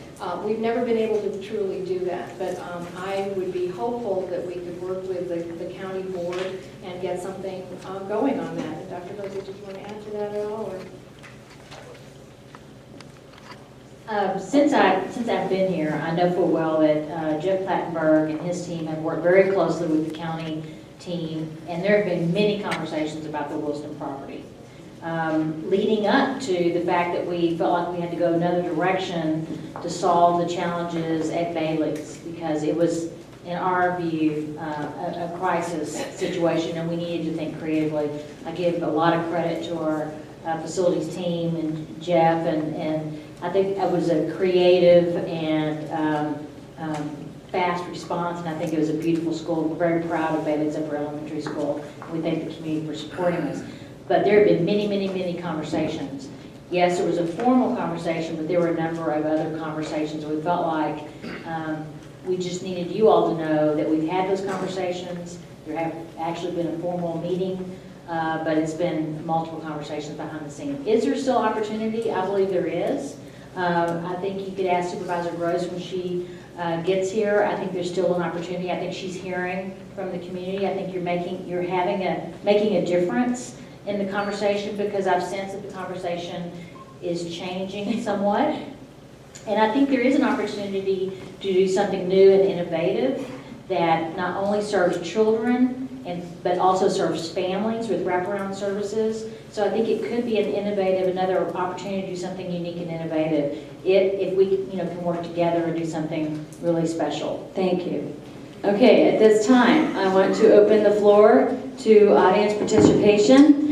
We've never been able to truly do that, but I would be hopeful that we could work with the county board and get something going on that. And Dr. Rosie, did you want to add to that at all? Or? Since I've been here, I know full well that Jeff Plattenberg and his team have worked very closely with the county team, and there have been many conversations about the Wilson property. Leading up to the fact that we felt like we had to go another direction to solve the challenges at Bailey's, because it was, in our view, a crisis situation, and we needed to think creatively. I give a lot of credit to our facilities team and Jeff, and I think it was a creative and fast response, and I think it was a beautiful school. We're very proud of Bailey's Upper Elementary School. We thank the community for supporting us. But there have been many, many, many conversations. Yes, there was a formal conversation, but there were a number of other conversations. We felt like we just needed you all to know that we've had those conversations. There have actually been a formal meeting, but it's been multiple conversations behind the scenes. Is there still opportunity? I believe there is. I think you could ask Supervisor Gross when she gets here. I think there's still an opportunity. I think she's hearing from the community. I think you're making a difference in the conversation, because I've sensed that the conversation is changing somewhat. And I think there is an opportunity to do something new and innovative that not only serves children, but also serves families with wraparound services. So I think it could be another opportunity to do something unique and innovative if we can work together and do something really special. Thank you. Okay, at this time, I want to open the floor to audience participation.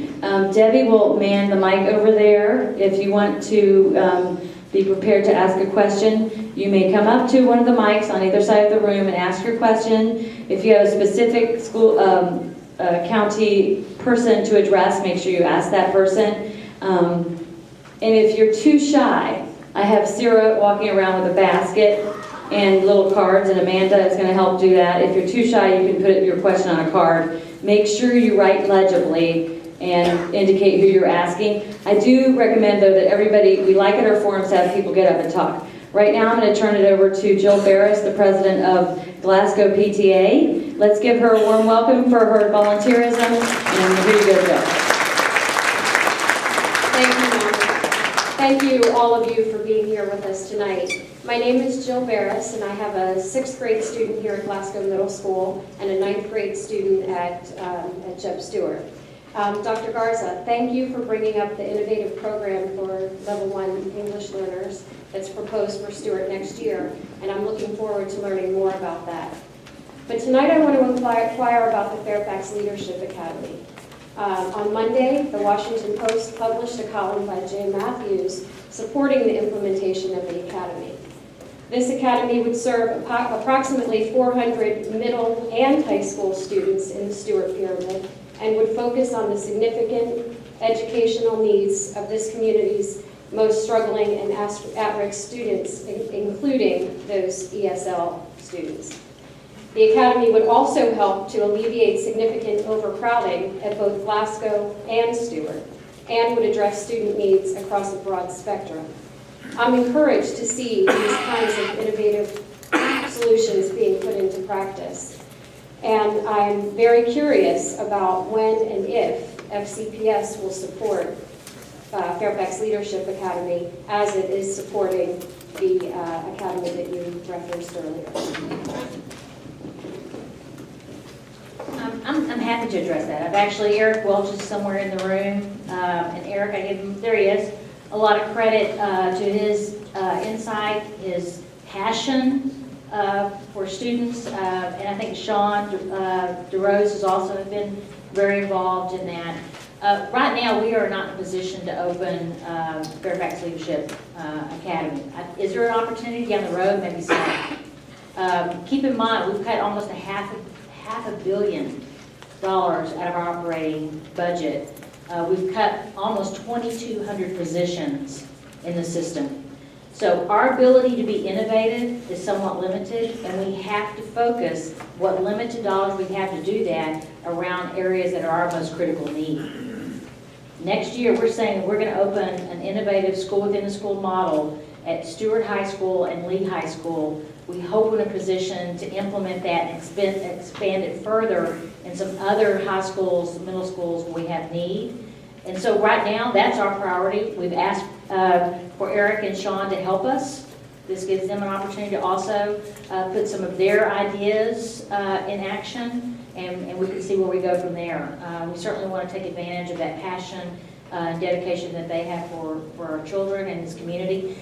Debbie will man the mic over there. If you want to Be prepared to ask a question. You may come up to one of the mics on either side of the room and ask your question. If you have a specific school, county person to address, make sure you ask that person. And if you're too shy, I have Sarah walking around with a basket and little cards, and Amanda is going to help do that. If you're too shy, you can put your question on a card. Make sure you write legibly and indicate who you're asking. I do recommend, though, that everybody, we like at our forums to have people get up and talk. Right now, I'm going to turn it over to Jill Barris, the president of Glasgow PTA. Let's give her a warm welcome for her volunteerism, and here you go, Jill. Thank you, Mom. Thank you, all of you, for being here with us tonight. My name is Jill Barris, and I have a 6th grade student here at Glasgow Middle School and a 9th grade student at Jeb Stewart. Dr. Garza, thank you for bringing up the innovative program for Level 1 English learners that's proposed for Stewart next year, and I'm looking forward to learning more about that. But tonight I want to inquire about the Fairfax Leadership Academy. On Monday, the Washington Post published a column by Jay Matthews supporting the implementation of the academy. This academy would serve approximately 400 middle and high school students in the Stewart Pyramid and would focus on the significant educational needs of this community's most struggling and at-risk students, including those ESL students. The academy would also help to alleviate significant overcrowding at both Glasgow and Stewart, and would address student needs across a broad spectrum. I'm encouraged to see these kinds of innovative solutions being put into practice. And I'm very curious about when and if FCPS will support Fairfax Leadership Academy as it is supporting the academy that you referenced earlier. I'm happy to address that. Eric Welch is somewhere in the room, and Eric, I give him, there he is, a lot of credit to his insight, his passion for students, and I think Sean DeRose has also been very involved in that. Right now, we are not in a position to open Fairfax Leadership Academy. Is there an opportunity down the road? Maybe so. Keep in mind, we've cut almost $500 million out of our operating budget. We've cut almost 2,200 positions in the system. So our ability to be innovative is somewhat limited, and we have to focus what limited dollars we have to do that around areas that are our most critical need. Next year, we're saying we're going to open an innovative school-within-a-school model at Stewart High School and Lee High School. We hope we're in a position to implement that and expand it further in some other high schools, middle schools where we have need. And so right now, that's our priority. We've asked for Eric and Sean to help us. This gives them an opportunity to also put some of their ideas in action, and we can see where we go from there. We certainly want to take advantage of that passion and dedication that they have for our children and this community.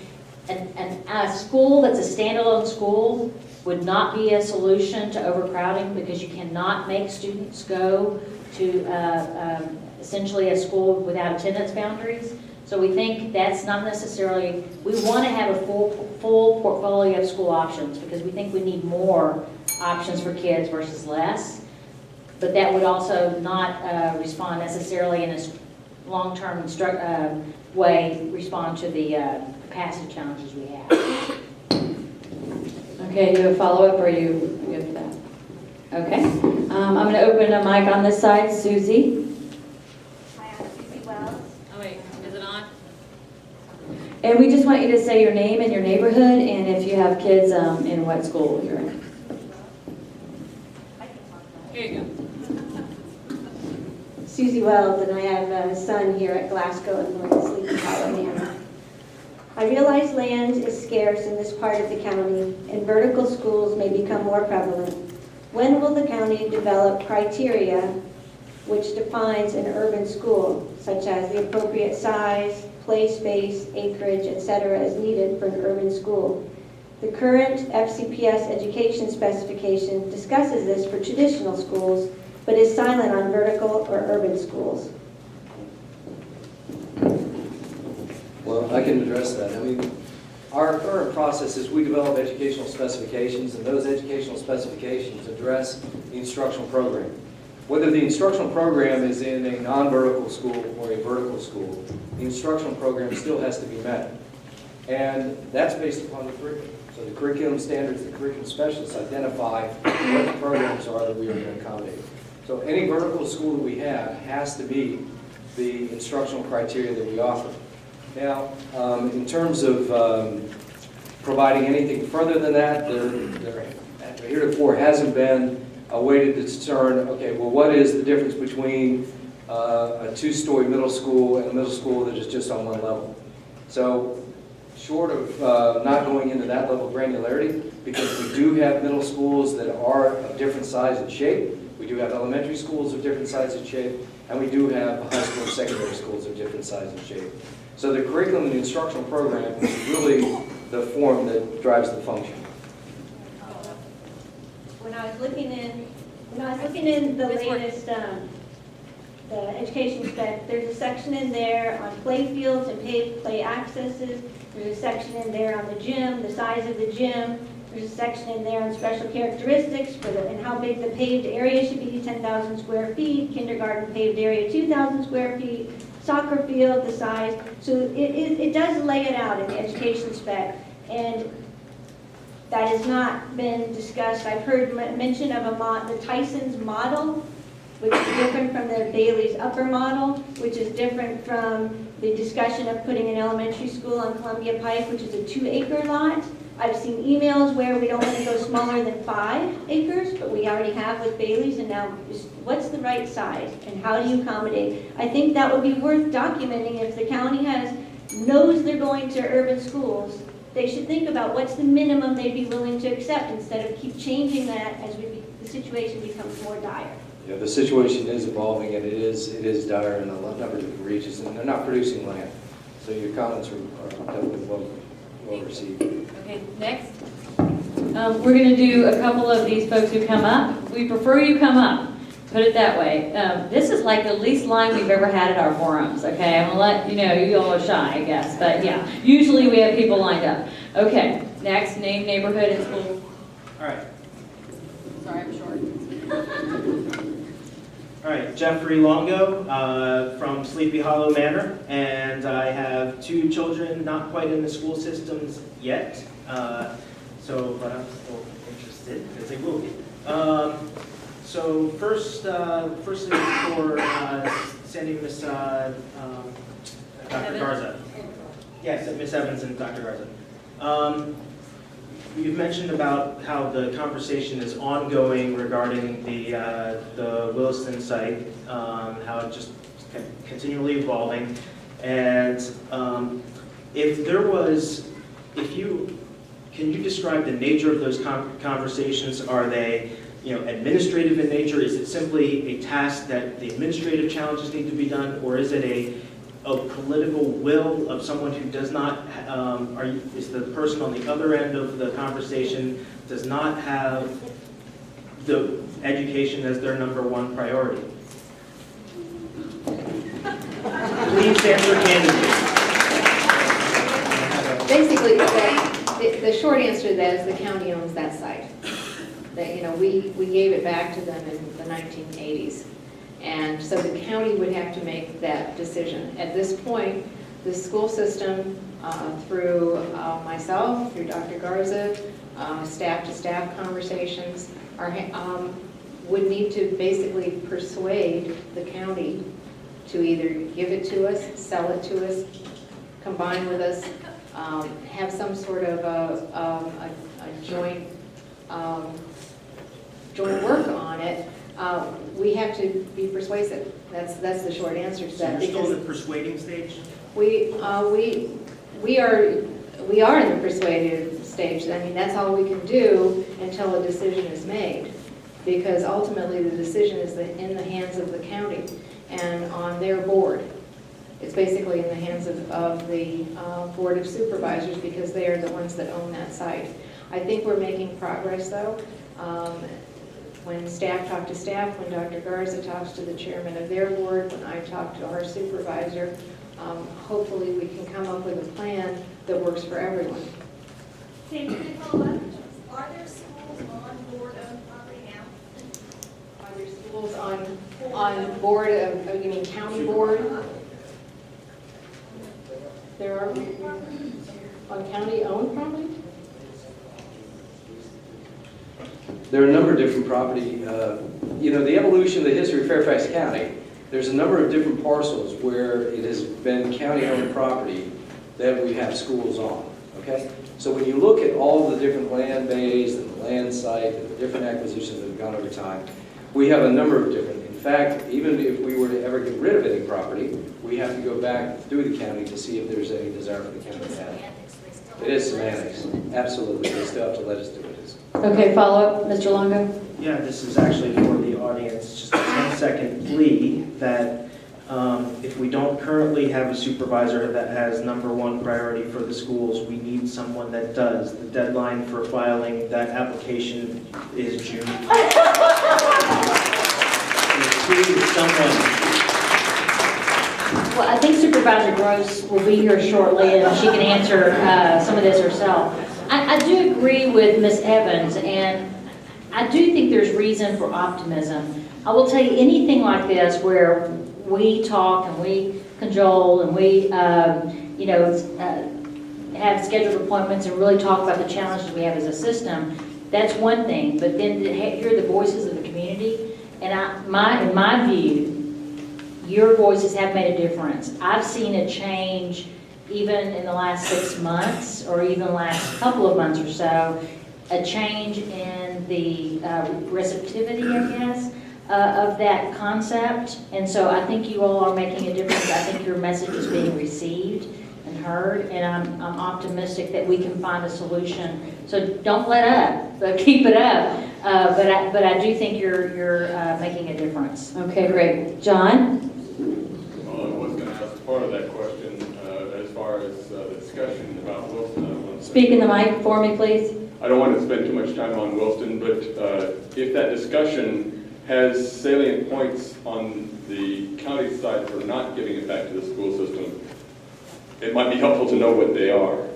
And a school that's a standalone school would not be a solution to overcrowding, because you cannot make students go to essentially a school without attendance boundaries. So we think that's not necessarily, we want to have a full portfolio of school options, because we think we need more options for kids versus less. But that would also not respond necessarily in a long-term way, respond to the capacity challenges we have. Okay, do you have a follow-up, or are you good for that? Okay. I'm going to open a mic on this side. Susie. Hi, I'm Susie Wells. Oh wait, is it on? And we just want you to say your name and your neighborhood, and if you have kids, in what school you're in. Here you go. Susie Wells, and I have a son here at Glasgow and North Sleepy Hollow, Indiana. I realize land is scarce in this part of the county, and vertical schools may become more prevalent. When will the county develop criteria which defines an urban school, such as the appropriate size, play space, acreage, etc. as needed for an urban school? The current FCPS education specification discusses this for traditional schools, but is silent on vertical or urban schools. Well, I can address that. I mean, our current process is we develop educational specifications, and those educational specifications address the instructional program. Whether the instructional program is in a non-vertical school or a vertical school, the instructional program still has to be met. And that's based upon the curriculum. So the curriculum standards, the curriculum specialists identify what the programs are that we are going to accommodate. So any vertical school that we have has to meet the instructional criteria that we offer. Now, in terms of providing anything further than that, there heretofore hasn't been a way to discern, okay, well, what is the difference between a two-story middle school and a middle school that is just on one level? So short of not going into that level of granularity, because we do have middle schools that are of different size and shape, we do have elementary schools of different size and shape, and we do have high school and secondary schools of different size and shape. So the curriculum and the instructional program is really the form that drives the function. When I was looking in the latest, the education spec, there's a section in there on play fields and paved play accesses. There's a section in there on the gym, the size of the gym. There's a section in there on special characteristics and how big the paved area should be, 10,000 square feet, kindergarten paved area, 2,000 square feet, soccer field, the size. So it does lay it out in the education spec. And that has not been discussed. I've heard mention of the Tyson's model, which is different from the Bailey's upper model, which is different from the discussion of putting an elementary school on Columbia Pike, which is a 2-acre lot. I've seen emails where we don't want to go smaller than 5 acres, but we already have with Bailey's, and now what's the right size and how do you accommodate? I think that would be worth documenting. If the county knows they're going to urban schools, they should think about what's the minimum they'd be willing to accept instead of keep changing that as the situation becomes more dire. Yeah, the situation is evolving, and it is dire in a number of different regions, and they're not producing land. So your comments are definitely well received. Okay, next. We're going to do a couple of these folks who come up. We prefer you come up, put it that way. This is like the least line we've ever had at our forums, okay? I'm going to let you know, you all are shy, I guess, but yeah, usually we have people lined up. Okay, next, name, neighborhood, and school. All right. Sorry, I'm short. All right, Jeffrey Longo from Sleepy Hollow Manor, and I have 2 children not quite in the school systems yet, but I'm still interested because they will be. So firstly for sending Miss Dr. Garza. Yes, Miss Evans and Dr. Garza. You've mentioned about how the conversation is ongoing regarding the Williston site, how it just continually evolving, and can you describe the nature of those conversations? Are they, administrative in nature? Is it simply a task that the administrative challenges need to be done, or is it a political will of someone who does not, is the person on the other end of the conversation does not have the education as their #1 priority? Please answer candidly. Basically, the short answer to that is the county owns that site. We gave it back to them in the 1980s. And so the county would have to make that decision. At this point, the school system, through myself, through Dr. Garza, staff-to-staff conversations, would need to basically persuade the county to either give it to us, sell it to us, combine with us, have some sort of a joint work on it. We have to be persuasive. That's the short answer to that. So you're still in the persuading stage? We are in the persuasive stage. I mean, that's all we can do until a decision is made, because ultimately the decision is in the hands of the county and on their board. It's basically in the hands of the Board of Supervisors, because they are the ones that own that site. I think we're making progress, though. When staff talk to staff, when Dr. Garza talks to the chairman of their board, when I talk to our supervisor, hopefully we can come up with a plan that works for everyone. Sandy Nicola, are there schools on board of property now? Are there schools on board of, oh, you mean county board? There are on county-owned property? There are a number of different property, the evolution of the history of Fairfax County, there's a number of different parcels where it has been county-owned property that we have schools on, okay? So when you look at all the different land base and the land site and the different acquisitions that have gone over time, we have a number of different, in fact, even if we were to ever get rid of any property, we have to go back through the county to see if there's any desire for the county to have it. It is semantics, absolutely, they still have to let us do it. Okay, follow-up, Mr. Longo? Yeah, this is actually for the audience, just a 10-second plea that if we don't currently have a supervisor that has number 1 priority for the schools, we need someone that does. The deadline for filing that application is June. Please, someone. Well, I think Supervisor Gross will be here shortly, and she can answer some of this herself. I do agree with Ms. Evans, and I do think there's reason for optimism. I will tell you, anything like this where we talk and we cajole and we, have scheduled appointments and really talk about the challenges we have as a system, that's one thing. But then to hear the voices of the community, and in my view, your voices have made a difference. I've seen a change even in the last 6 months, or even the last couple of months or so, a change in the receptivity, I guess, of that concept. And so I think you all are making a difference. I think your message is being received and heard, and I'm optimistic that we can find a solution. So don't let up, but keep it up. But I do think you're making a difference. Okay, great. John? Well, I was going to ask part of that question as far as the discussion about Wilson. Speak in the mic for me, please. I don't want to spend too much time on Wilson, but if that discussion has salient points on the county side for not giving it back to the school system, it might be helpful to know what they are,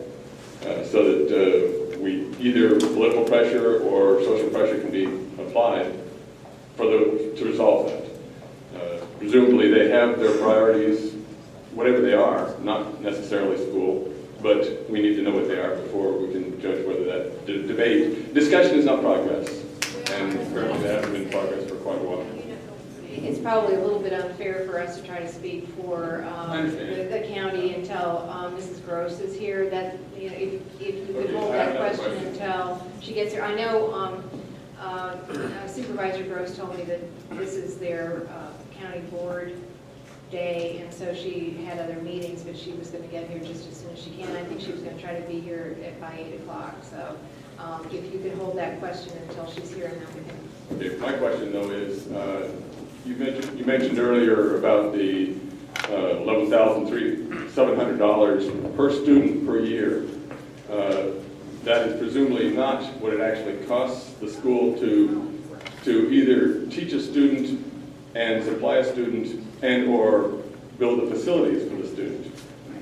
so that we either political pressure or social pressure can be applied to resolve that. Presumably they have their priorities, whatever they are, not necessarily school, but we need to know what they are before we can judge whether that discussion is not progress, and apparently there hasn't been progress for quite a while. It's probably a little bit unfair for us to try to speak for the county until Mrs. Gross is here. That, if you could hold that question until she gets here. I know Supervisor Gross told me that this is their county board day, and so she had other meetings, but she was going to get here just as soon as she can. I think she was going to try to be here by 8 o'clock. So if you could hold that question until she's here, and then we can. Okay, my question though is, you mentioned earlier about the $11,700 per student per year. That is presumably not what it actually costs the school to either teach a student and supply a student and or build the facilities for the student.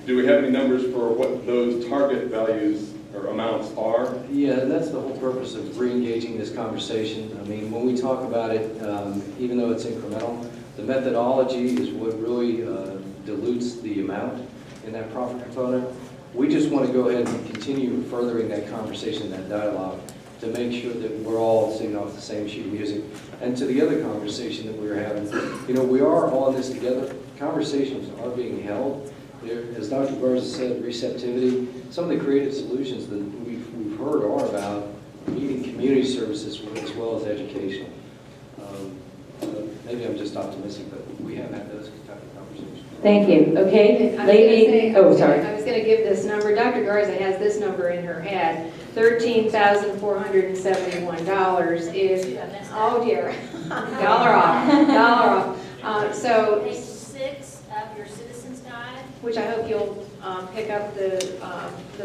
Do we have any numbers for what those target values or amounts are? Yeah, that's the whole purpose of re-engaging this conversation. I mean, when we talk about it, even though it's incremental, the methodology is what really dilutes the amount in that profit component. We just want to go ahead and continue furthering that conversation, that dialogue, to make sure that we're all singing off the same sheet of music. And to the other conversation that we were having, we are all in this together. Conversations are being held. There, as Dr. Garza said, receptivity. Some of the creative solutions that we've heard are about meeting community services as well as educational. Maybe I'm just optimistic, but we have had those type of conversations. Thank you. Okay, lady. Oh, sorry. I was going to give this number. Dr. Garza has this number in her head. $13,471 is, oh dear, dollar off. So, Page 6 of your Citizens Guide. which I hope you'll pick up the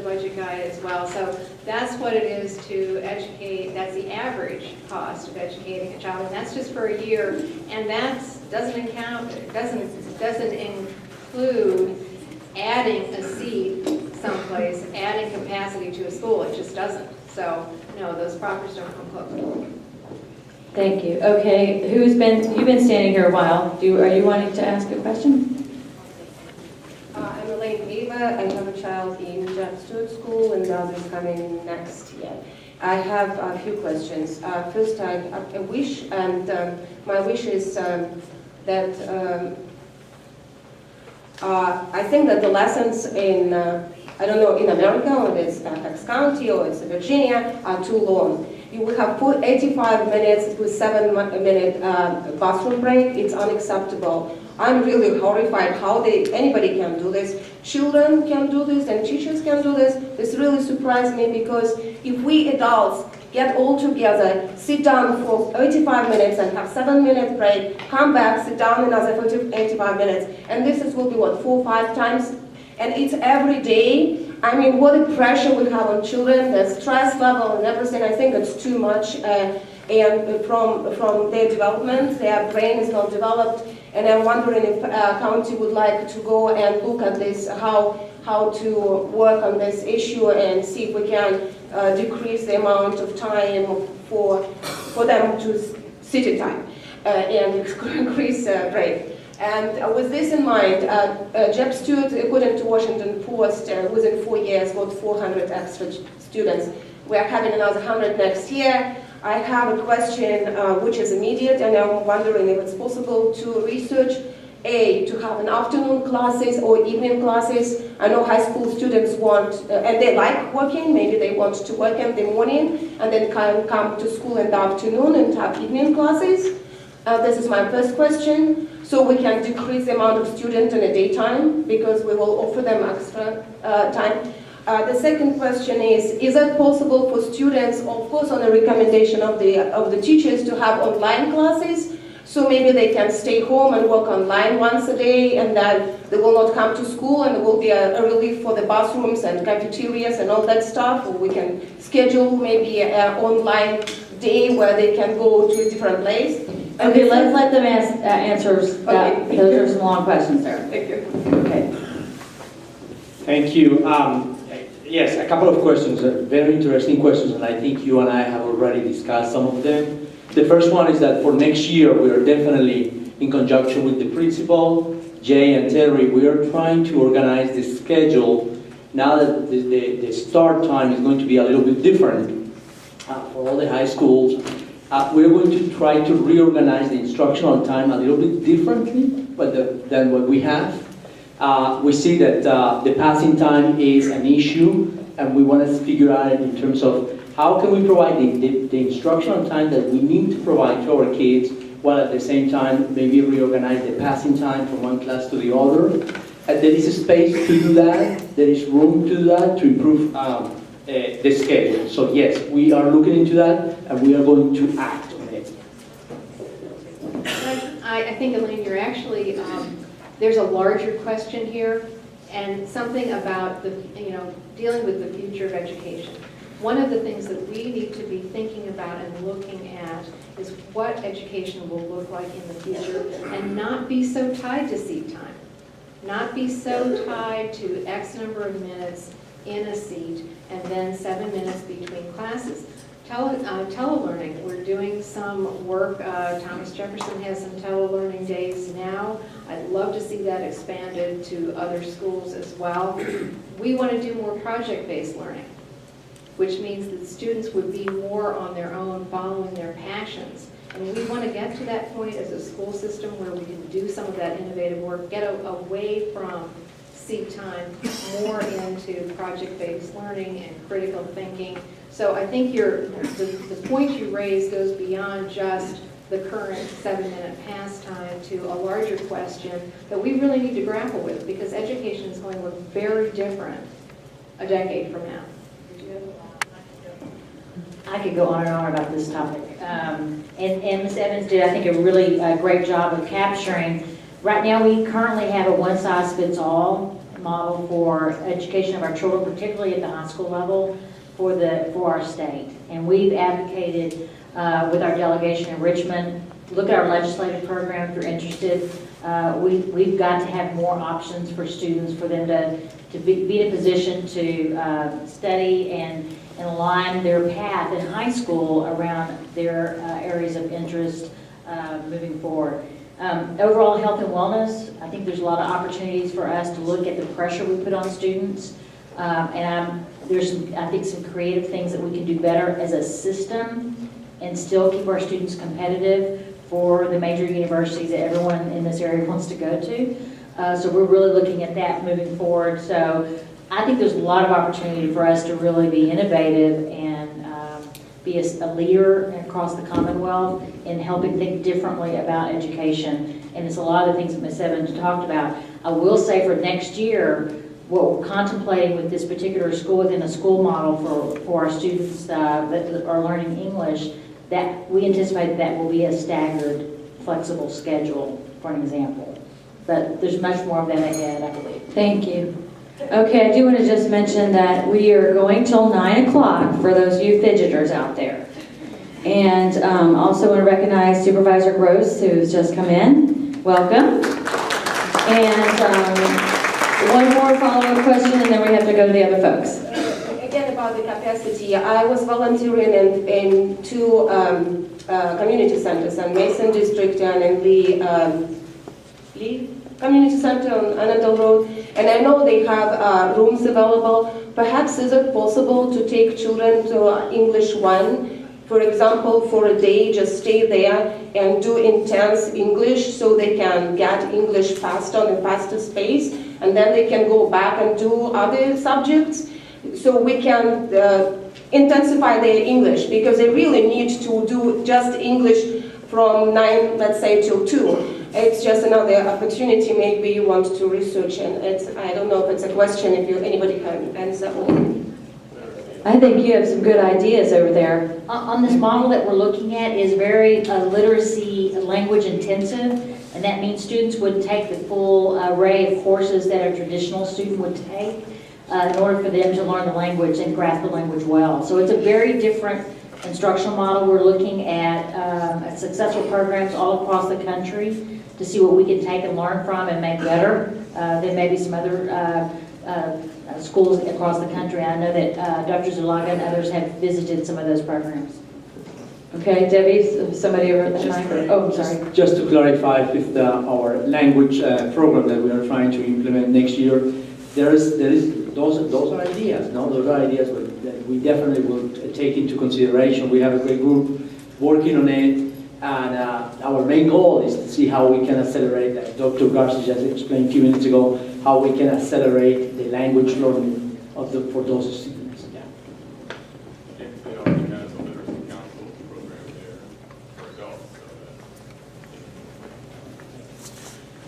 budget guide as well. So that's what it is to educate. That's the average cost of educating a child, and that's just for a year. And that doesn't include adding a seat someplace, adding capacity to a school. It just doesn't. So, no, those proffers don't come close. Thank you. Okay, you've been standing here a while. Are you wanting to ask a question? I'm Elaine Viva. I have a child in Jeff Stewart School, and the other is coming next year. I have a few questions. First, I wish, and my wish is that I think that the lessons in, I don't know, in America, or it's Fairfax County, or it's Virginia, are too long. We have put 85 minutes with 7-minute bathroom break. It's unacceptable. I'm really horrified how anybody can do this. Children can do this and teachers can do this. This really surprised me because if we adults get all together, sit down for 85 minutes and have 7-minute break, come back, sit down another 85 minutes, and this will be what, 4 or 5 times? And it's every day. I mean, what a pressure we have on children, the stress level and everything. I think it's too much. And from their development, their brain is not developed. And I'm wondering if county would like to go and look at this, how to work on this issue and see if we can decrease the amount of time for them to city time and increase break. And with this in mind, Jeff Stewart, according to Washington Post, within 4 years got 400 extra students. We are having another 100 next year. I have a question which is immediate, and I'm wondering if it's possible to research, to have an afternoon classes or evening classes. I know high school students want, and they like working, maybe they want to work in the morning and then come to school in the afternoon and have evening classes. This is my first question. So we can decrease the amount of students in the daytime because we will offer them extra time. The second question is it possible for students, of course on the recommendation of the teachers, to have online classes? So maybe they can stay home and work online once a day, and then they will not come to school, and there will be a relief for the bathrooms and cafeterias and all that stuff. Or we can schedule maybe an online day where they can go to a different place. Okay, let's let them answer. Okay. Those are some long questions there. Thank you. Okay. Thank you. Yes, a couple of questions, very interesting questions, and I think you and I have already discussed some of them. The first one is that for next year, we are definitely, in conjunction with the principal, Jay and Terry, we are trying to organize the schedule now that the start time is going to be a little bit different for all the high schools. We're going to try to reorganize the instructional time a little bit differently than what we have. We see that the passing time is an issue, and we want to figure out in terms of how can we provide the instructional time that we need to provide to our kids, while at the same time maybe reorganize the passing time from one class to the other. There is a space to do that. There is room to do that to improve the schedule. So yes, we are looking into that, and we are going to act on it. I think, Elaine, you're actually, there's a larger question here, and something about dealing with the future of education. One of the things that we need to be thinking about and looking at is what education will look like in the future, and not be so tied to seat time. Not be so tied to X number of minutes in a seat, and then 7 minutes between classes. Telelearning, we're doing some work. Thomas Jefferson has some telelearning days now. I'd love to see that expanded to other schools as well. We want to do more project-based learning, which means that students would be more on their own, following their passions. And we want to get to that point as a school system where we can do some of that innovative work, get away from seat time, more into project-based learning and critical thinking. So I think the point you raised goes beyond just the current 7-minute pastime to a larger question that we really need to grapple with, because education is going to look very different a decade from now. I could go on and on about this topic. And Ms. Evans did, I think, a really great job of capturing. Right now, we currently have a one-size-fits-all model for education of our children, particularly at the high school level, for our state. And we've advocated with our delegation in Richmond, look at our legislative program if you're interested. We've got to have more options for students, for them to be in a position to study and align their path in high school around their areas of interest moving forward. Overall health and wellness, I think there's a lot of opportunities for us to look at the pressure we put on students. There's I think some creative things that we can do better as a system and still keep our students competitive for the major universities that everyone in this area wants to go to. So we're really looking at that moving forward. So I think there's a lot of opportunity for us to really be innovative and be a leader across the Commonwealth in helping think differently about education. And it's a lot of the things that Ms. Evans talked about. I will say for next year, what we're contemplating with this particular school within a school model for our students that are learning English, that we anticipate that will be a staggered, flexible schedule, for an example. But there's much more of that ahead, I believe. Thank you. Okay, I do want to just mention that we are going till 9 o'clock for those you fidgeters out there. And also want to recognize Supervisor Gross, who's just come in. Welcome. And one more follow-up question, and then we have to go to the other folks. Again, about the capacity, I was volunteering in two community centers, in Mason District and in the Lee Community Center on Annandale Road, and I know they have rooms available. Perhaps is it possible to take children to English 1, for example, for a day, just stay there and do intense English so they can get English fast on a faster pace, and then they can go back and do other subjects, so we can intensify their English, because they really need to do just English from 9, let's say, till 2. It's just another opportunity maybe you want to research, and I don't know if it's a question, if anybody can answer. I think you have some good ideas over there. On this model that we're looking at is very literacy language intensive, and that means students would take the full array of courses that a traditional student would take in order for them to learn the language and grasp the language well. So it's a very different instructional model. We're looking at successful programs all across the country to see what we can take and learn from and make better than maybe some other schools across the country. I know that Dr. Zulaga and others have visited some of those programs. Okay, Debbie, somebody over at the mic? Oh, I'm sorry. Just to clarify with our language program that we are trying to implement next year, those are ideas. No, those are ideas that we definitely will take into consideration. We have a great group working on it, and our main goal is to see how we can accelerate, like Dr. Garcia just explained a few minutes ago, how we can accelerate the language learning for those students. Yeah. They already has a literacy council program there for adults.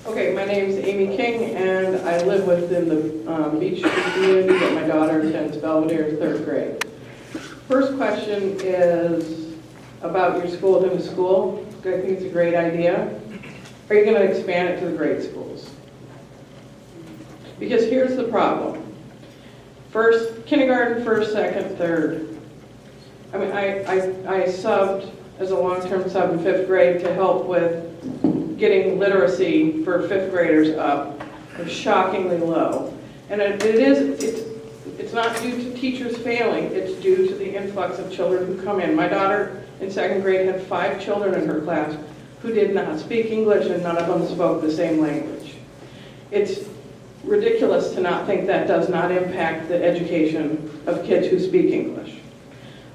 Okay, my name is Amy King, and I live within the Beach Street community that my daughter attends Belvedere 3rd grade. First question is about your school within a school. I think it's a great idea. Are you going to expand it to the grade schools? Because here's the problem. Kindergarten, first, second, third. I mean, I subbed as a long-term sub in 5th grade to help with getting literacy for 5th graders up. It's shockingly low. And it's not due to teachers failing, it's due to the influx of children who come in. My daughter in 2nd grade had 5 children in her class who did not speak English, and none of them spoke the same language. It's ridiculous to not think that does not impact the education of kids who speak English.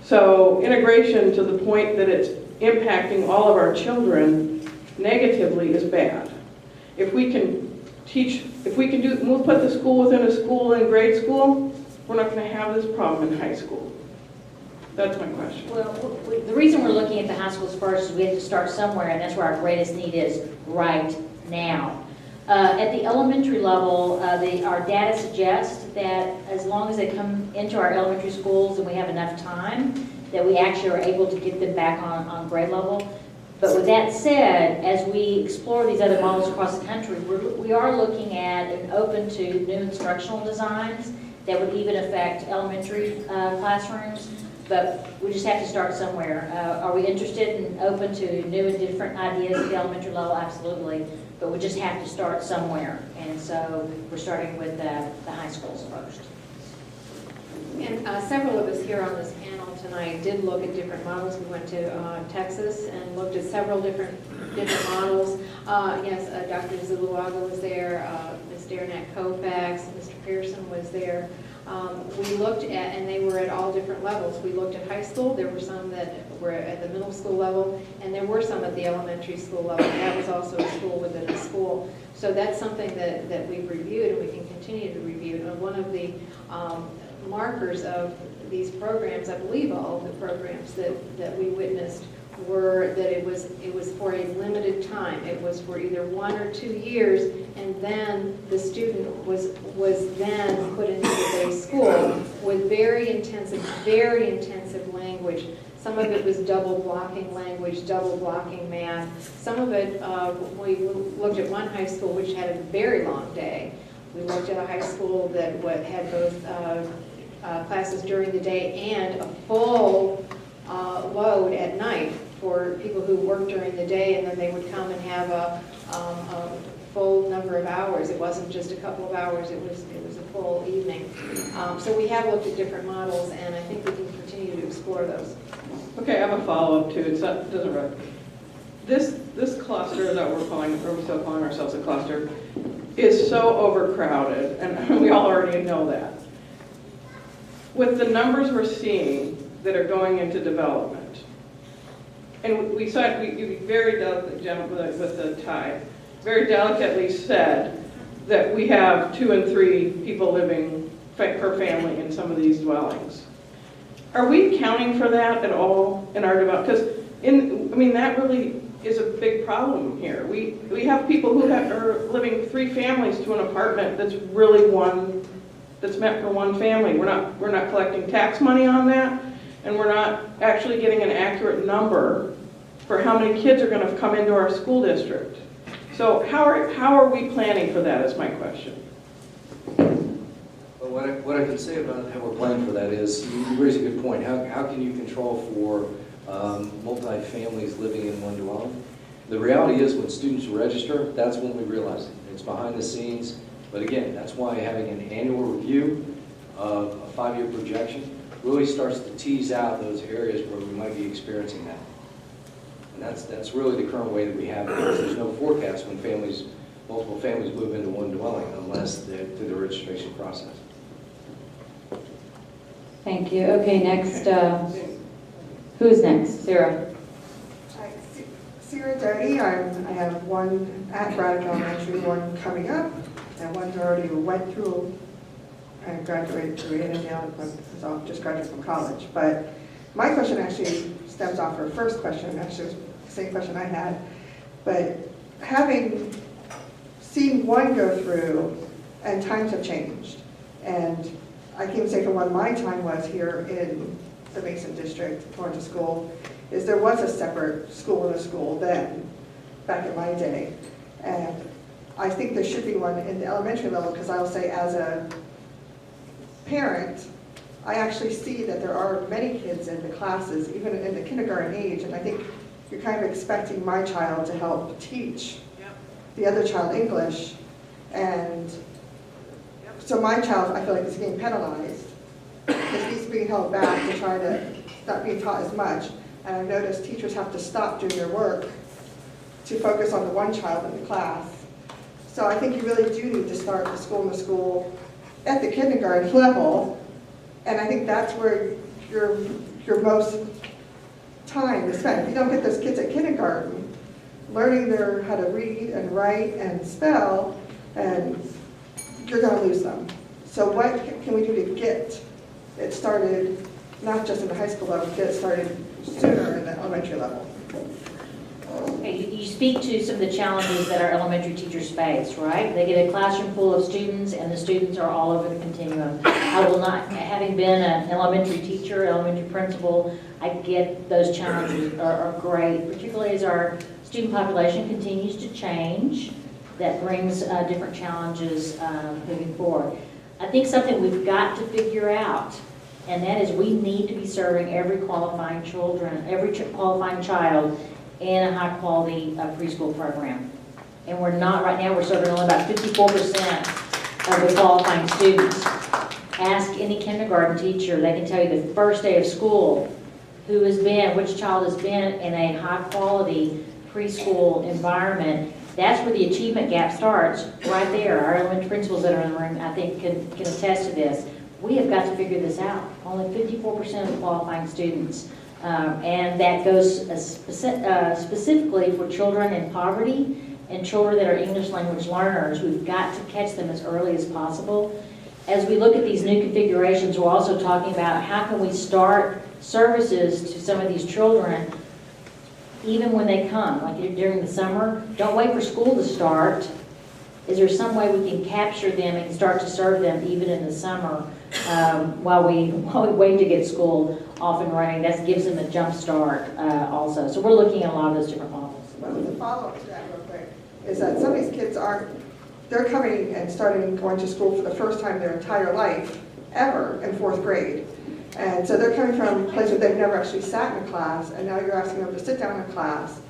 So integration to the point that it's impacting all of our children negatively is bad. If we can we'll put the school within a school in grade school, we're not going to have this problem in high school. That's my question. Well, the reason we're looking at the high schools first is we have to start somewhere, and that's where our greatest need is right now. At the elementary level, our data suggests that as long as they come into our elementary schools and we have enough time, that we actually are able to get them back on grade level. But with that said, as we explore these other models across the country, we are looking at and open to new instructional designs that would even affect elementary classrooms. But we just have to start somewhere. Are we interested and open to new and different ideas at the elementary level? Absolutely. but we just have to start somewhere. And so we're starting with the high schools first. And several of us here on this panel tonight did look at different models. We went to Texas and looked at several different models. Yes, Dr. Zuluaga was there, Ms. Derenak Kofax, Mr. Pearson was there. We looked at, and they were at all different levels. We looked at high school. There were some that were at the middle school level, and there were some at the elementary school level. That was also a school within a school. So that's something that we've reviewed, and we can continue to review. And one of the markers of these programs, I believe all of the programs that we witnessed were that it was for a limited time. It was for either 1 or 2 years, and then the student was then put into the day school with very intensive language. Some of it was double blocking language, double blocking math. Some of it, we looked at one high school which had a very long day. We looked at a high school that had both classes during the day and a full load at night for people who worked during the day, and then they would come and have a full number of hours. It wasn't just a couple of hours, it was a full evening. So we have looked at different models, and I think we can continue to explore those. Okay, I have a follow-up too. It doesn't work. This cluster that we're still calling ourselves a cluster, is so overcrowded, and we all already know that. With the numbers we're seeing that are going into development, and we said, you very delicately, gentlemen with the tie, very delicately said that we have 2 and 3 people living per family in some of these dwellings. Are we accounting for that at all in our development? Because, that really is a big problem here. We have people who are living 3 families to an apartment that's really that's meant for one family. We're not collecting tax money on that, and we're not actually getting an accurate number for how many kids are going to come into our school district. So how are we planning for that is my question. But what I can say about how we're planning for that is, you raise a good point. How can you control for multi-families living in one dwelling? The reality is when students register, that's when we realize it. It's behind the scenes. But again, that's why having an annual review of a 5-year projection really starts to tease out those areas where we might be experiencing that. And that's really the current way that we have it. There's no forecast when multiple families move into one dwelling unless they're through the registration process. Thank you. Okay, next, who's next? Sarah. Hi, Sarah Doty. I have one at Braddock Elementary, one coming up, and one's already went through and graduated, and now is just graduated from college. But my question actually stems off her first question, actually it was the same question I had. But having seen one go through, and times have changed, and I can even say from what my time was here in the Mason District, Torrance School, is there was a separate school in a school then, back in my day. And I think there should be one in the elementary level, because I'll say as a parent, I actually see that there are many kids in the classes, even in the kindergarten age, and I think you're kind of expecting my child to help teach the other child English, and so my child, I feel like, is being penalized because he's being held back to try to not being taught as much, and I've noticed teachers have to stop doing their work to focus on the one child in the class. So I think you really do need to start the school at the kindergarten level, and I think that's where your most time is spent. If you don't get those kids at kindergarten learning how to read and write and spell, and you're going to lose them. So what can we do to get it started, not just in the high school level, get it started sooner in the elementary level? Okay, you speak to some of the challenges that our elementary teachers face, right? They get a classroom full of students, and the students are all over the continuum. I will not, having been an elementary teacher, elementary principal, I get those challenges are great, particularly as our student population continues to change. That brings different challenges moving forward. I think something we've got to figure out, and that is we need to be serving every qualifying child in a high-quality preschool program. And we're not, right now, we're serving only about 54% of the qualifying students. Ask any kindergarten teacher, they can tell you the first day of school, which child has been in a high-quality preschool environment. That's where the achievement gap starts, right there. Our elementary principals that are in the room, I think, can attest to this. We have got to figure this out. Only 54% of the qualifying students. And that goes specifically for children in poverty and children that are English language learners. We've got to catch them as early as possible. As we look at these new configurations, we're also talking about how can we start services to some of these children even when they come, like during the summer. Don't wait for school to start. Is there some way we can capture them and start to serve them even in the summer while we wait to get school off and running? That gives them a jump start also. So we're looking at a lot of those different models. Well, the follow-up to that real quick is that some of these kids they're coming and starting going to school for the first time in their entire life ever in 4th grade. And so they're coming from places where they've never actually sat in a class, and now you're asking them to sit down in a class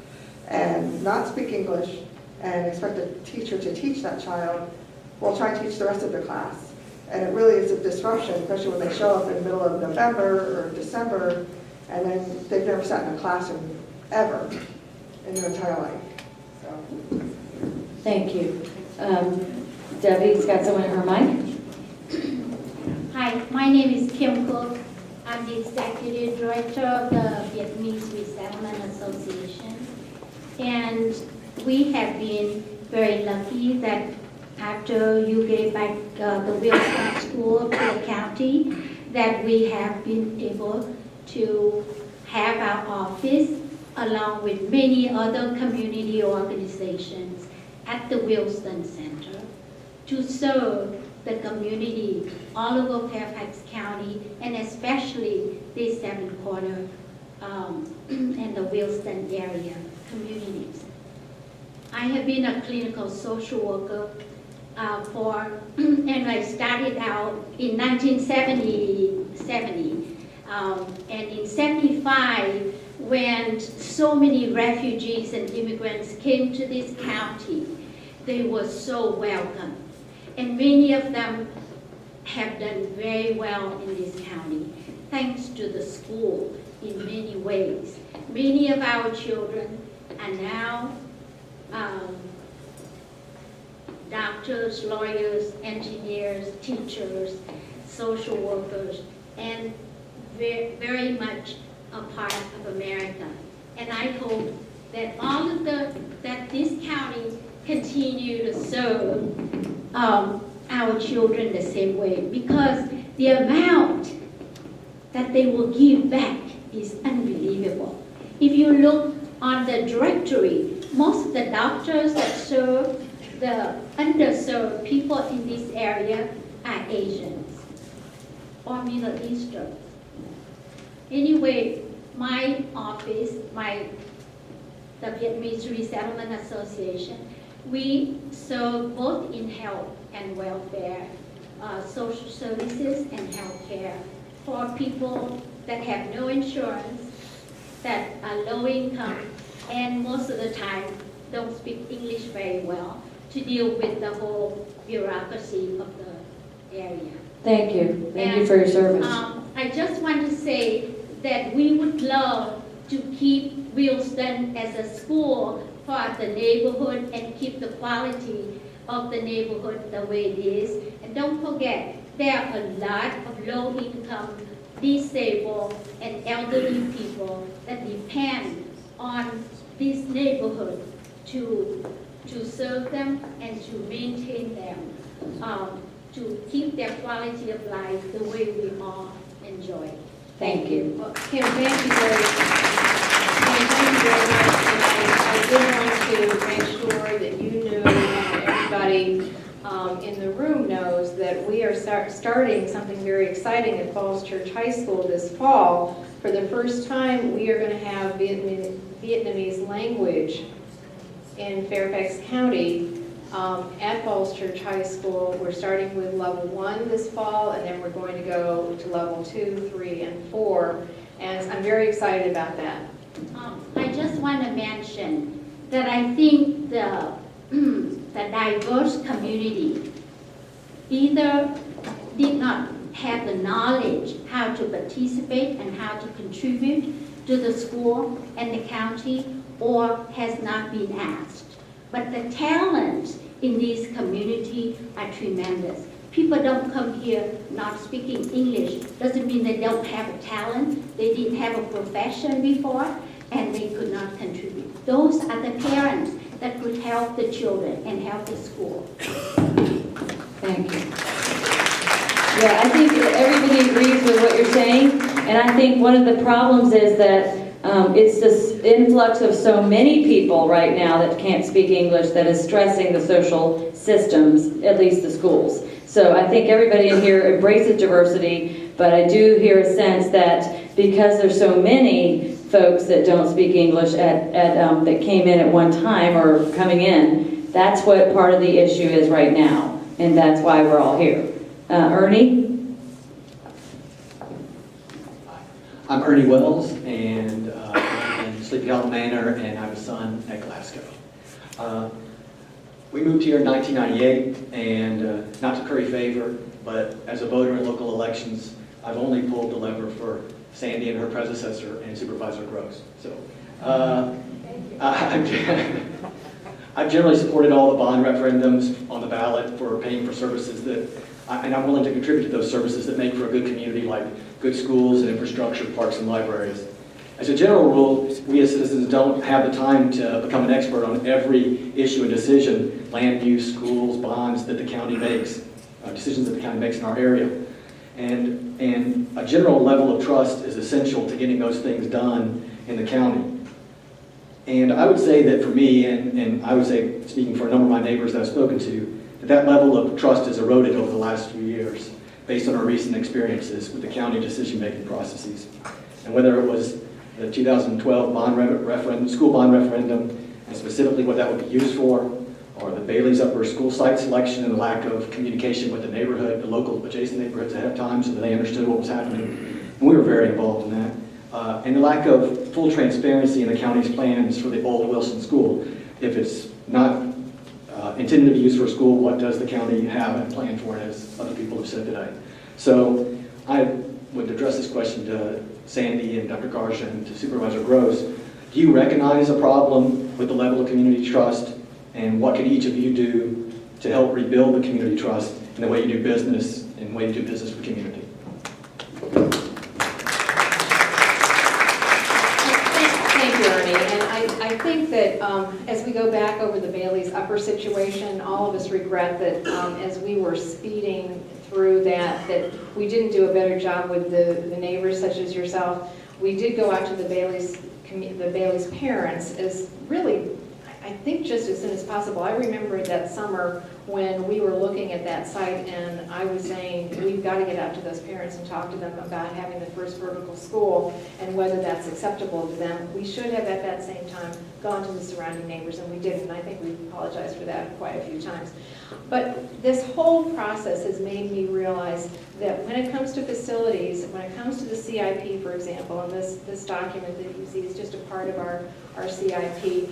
and not speak English and expect a teacher to teach that child while trying to teach the rest of the class. And it really is a disruption, especially when they show up in the middle of November or December, and then they've never sat in a classroom ever in their entire life. So. Thank you. Debbie's got someone in her mic. Hi, my name is Kim Cook. I'm the Executive Director of the Vietnamese Resettlement Association. And we have been very lucky that after you gave back the Wilson School to the county, that we have been able to have our office along with many other community organizations at the Wilson Center to serve the community all over Fairfax County, and especially the 7 Corner and the Wilson area communities. I have been a clinical social worker and I started out in 1970, and in 75, when so many refugees and immigrants came to this county, they were so welcome. And many of them have done very well in this county, thanks to the school in many ways. Many of our children are now doctors, lawyers, engineers, teachers, social workers, and very much a part of America. And I hope that that this county continue to serve our children the same way, because the amount that they will give back is unbelievable. If you look on the directory, most of the doctors that serve the underserved people in this area are Asians or Middle Eastern. Anyway, my office, the Vietnamese Resettlement Association, we serve both in health and welfare, social services and healthcare for people that have no insurance, that are low income, and most of the time don't speak English very well, to deal with the whole bureaucracy of the area. Thank you. Thank you for your service. I just want to say that we would love to keep Wilson as a school for the neighborhood and keep the quality of the neighborhood the way it is. And don't forget, there are a lot of low-income, disabled, and elderly people that depend on this neighborhood to serve them and to maintain them, to keep their quality of life the way we all enjoy. Thank you. Kim, thank you very much. Thank you very much. And I did want to make sure that you knew, and everybody in the room knows, that we are starting something very exciting at Falls Church High School this fall. For the first time, we are going to have Vietnamese language in Fairfax County at Falls Church High School. We're starting with level 1 this fall, and then we're going to go to level 2, 3, and 4. And I'm very excited about that. I just want to mention that I think the the diverse community either did not have the knowledge how to participate and how to contribute to the school and the county, or has not been asked. But the talents in this community are tremendous. People don't come here not speaking English. Doesn't mean they don't have a talent. They didn't have a profession before, and they could not contribute. Those are the parents that could help the children and help the school. Thank you. Yeah, I think everybody agrees with what you're saying, and I think one of the problems is that it's this influx of so many people right now that can't speak English that is stressing the social systems, at least the schools. So I think everybody in here embraces diversity, but I do hear a sense that because there's so many folks that don't speak English that came in at one time or coming in, that's what part of the issue is right now, and that's why we're all here. Ernie? I'm Ernie Wells, and I'm in Sleepy Hollow Manor, and I have a son at Glasgow. We moved here in 1998, and not to curry favor, but as a voter in local elections, I've only pulled the lever for Sandy and her predecessor and Supervisor Gross. So I've generally supported all the bond referendums on the ballot for paying for services that, and I'm willing to contribute to those services that make for a good community, like good schools and infrastructure, parks and libraries. As a general rule, we as citizens don't have the time to become an expert on every issue and decision, land use, schools, bonds that the county makes, decisions that the county makes in our area. And a general level of trust is essential to getting those things done in the county. And I would say that for me, and I would say, speaking for a number of my neighbors that I've spoken to, that level of trust has eroded over the last few years based on our recent experiences with the county decision-making processes. And whether it was the 2012 school bond referendum, and specifically what that would be used for, or the Bailey's Upper School site selection and the lack of communication with the neighborhood, the local adjacent neighborhoods ahead of time so that they understood what was happening. And we were very involved in that. And the lack of full transparency in the county's plans for the old Wilson School. If it's not intended to be used for a school, what does the county have and plan for it, as other people have said today? So I would address this question to Sandy and Dr. Garza and to Supervisor Gross. Do you recognize a problem with the level of community trust, and what can each of you do to help rebuild the community trust in the way you do business and the way you do business with the community? Thank you, Ernie. And I think that as we go back over the Bailey's Upper situation, all of us regret that as we were speeding through that we didn't do a better job with the neighbors such as yourself. We did go out to the Bailey's parents as really, I think, just as soon as possible. I remember that summer when we were looking at that site and I was saying, we've got to get out to those parents and talk to them about having the first vertical school and whether that's acceptable to them. We should have at that same time gone to the surrounding neighbors, and we didn't. And I think we apologized for that quite a few times. But this whole process has made me realize that when it comes to facilities, when it comes to the CIP, for example, and this document that you see is just a part of our CIP,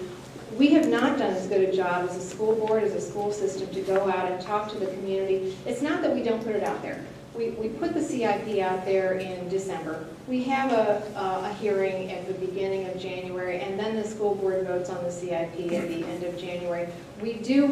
we have not done as good a job as a school board, as a school system, to go out and talk to the community. It's not that we don't put it out there. We put the CIP out there in December. We have a hearing at the beginning of January, and then the school board votes on the CIP at the end of January. We do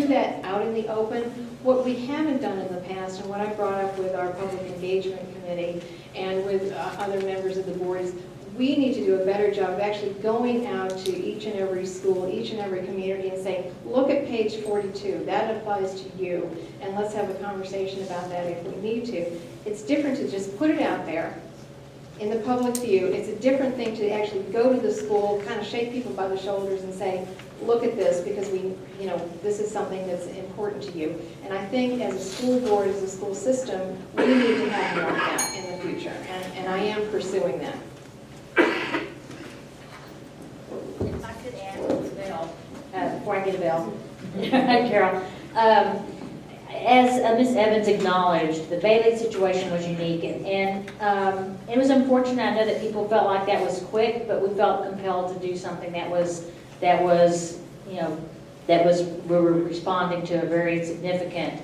that out in the open. What we haven't done in the past, and what I brought up with our public engagement committee and with other members of the board, is we need to do a better job of actually going out to each and every school, each and every community and saying, look at page 42, that applies to you, and let's have a conversation about that if we need to. It's different to just put it out there in the public view. It's a different thing to actually go to the school, kind of shake people by the shoulders and say, look at this, because this is something that's important to you. And I think as a school board, as a school system, we need to have more of that in the future, and I am pursuing that. If I could add to Bill, before I get a bill, Carol, as Ms. Evans acknowledged, the Bailey situation was unique, and it was unfortunate. I know that people felt like that was quick, but we felt compelled to do something that was we were responding to a very significant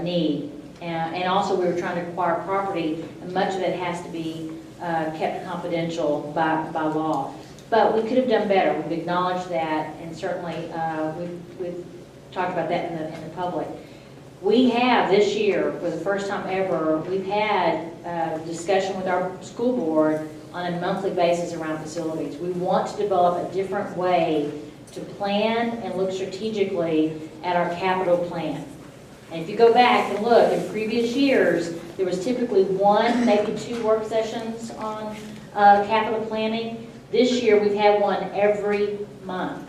need. And also we were trying to acquire property, and much of it has to be kept confidential by law. But we could have done better. We've acknowledged that, and certainly we've talked about that in the public. We have this year, for the first time ever, we've had a discussion with our school board on a monthly basis around facilities. We want to develop a different way to plan and look strategically at our capital plan. And if you go back and look, in previous years, there was typically one, maybe two work sessions on capital planning. This year, we've had one every month.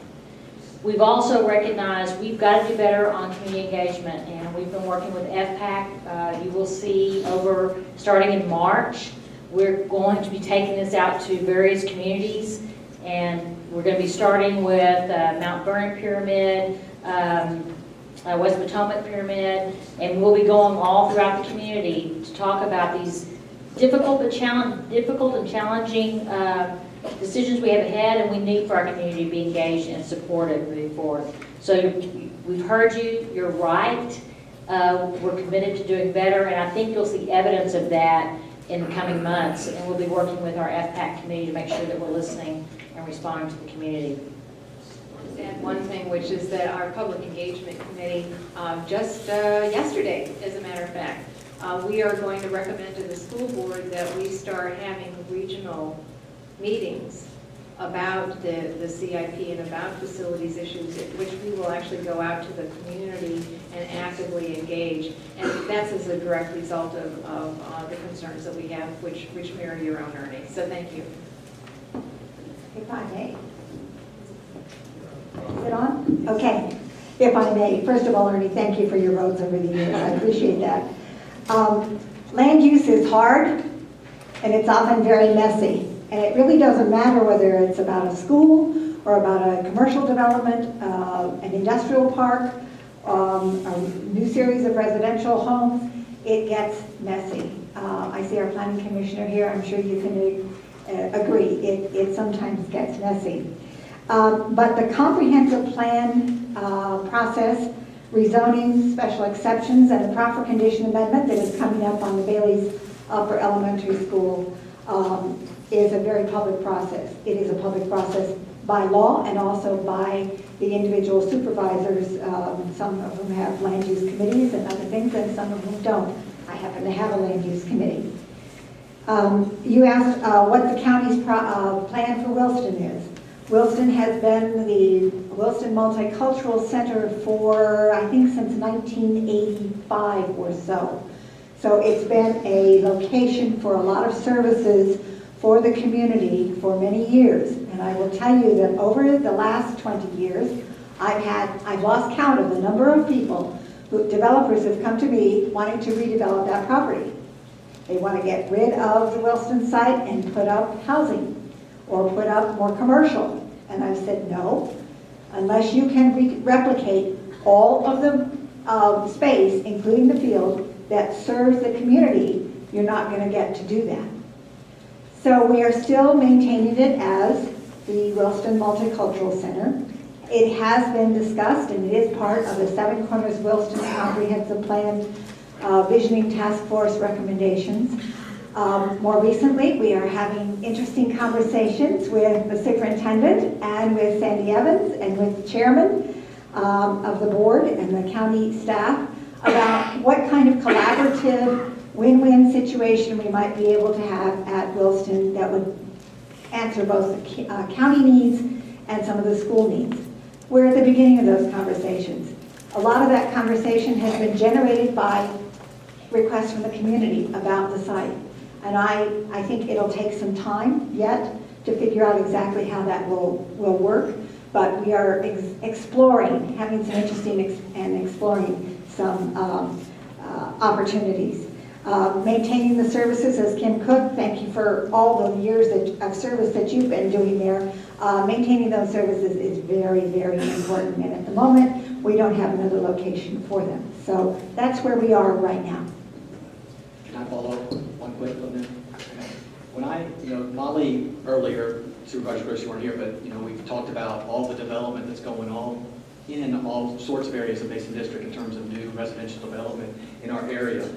We've also recognized we've got to do better on community engagement, and we've been working with FPAC. You will see starting in March, we're going to be taking this out to various communities, and we're going to be starting with Mount Vernon Pyramid, West Potomac Pyramid, and we'll be going all throughout the community to talk about these difficult and challenging decisions we have ahead, and we need for our community to be engaged and supported moving forward. So we've heard you, you're right. We're committed to doing better, and I think you'll see evidence of that in the coming months, and we'll be working with our FPAC committee to make sure that we're listening and responding to the community. Just add one thing, which is that our Public Engagement Committee, just yesterday, as a matter of fact, we are going to recommend to the school board that we start having regional meetings about the CIP and about facilities issues, which we will actually go out to the community and actively engage. And that's as a direct result of the concerns that we have, which mirror your own, Ernie. So thank you. If I may. Is it on? Okay. If I may, first of all, Ernie, thank you for your roads over the years. I appreciate that. Land use is hard, and it's often very messy. And it really doesn't matter whether it's about a school or about a commercial development, an industrial park, a new series of residential homes. It gets messy. I see our planning commissioner here. I'm sure you can agree. It sometimes gets messy. But the comprehensive plan process, rezoning, special exceptions, and the proper condition amendment that is coming up on the Bailey's Upper Elementary School is a very public process. It is a public process by law and also by the individual supervisors, some of whom have land use committees and other things, and some of whom don't. I happen to have a land use committee. You asked what the county's plan for Williston is. Williston has been the Williston Multicultural Center for, I think, since 1985 or so. So it's been a location for a lot of services for the community for many years. And I will tell you that over the last 20 years, I've lost count of the number of people developers have come to me wanting to redevelop that property. They want to get rid of the Williston site and put up housing or put up more commercial. And I've said, no, unless you can replicate all of the space, including the field, that serves the community, you're not going to get to do that. So we are still maintaining it as the Williston Multicultural Center. It has been discussed, and it is part of the Seven Corners Williston Comprehensive Plan Visioning Task Force recommendations. More recently, we are having interesting conversations with the superintendent and with Sandy Evans and with the chairman of the board and the county staff about what kind of collaborative win-win situation we might be able to have at Williston that would answer both the county needs and some of the school needs. We're at the beginning of those conversations. A lot of that conversation has been generated by requests from the community about the site. And I think it'll take some time yet to figure out exactly how that will work. But we are exploring, having some interesting and exploring some opportunities. Maintaining the services, as Kim Cook, thank you for all the years of service that you've been doing there. Maintaining those services is very, very important. And at the moment, we don't have another location for them. So that's where we are right now. Can I follow up one quick on that? When Molly earlier, Supervisor Gross, you weren't here, but we've talked about all the development that's going on in all sorts of areas of Mason District in terms of new residential development in our area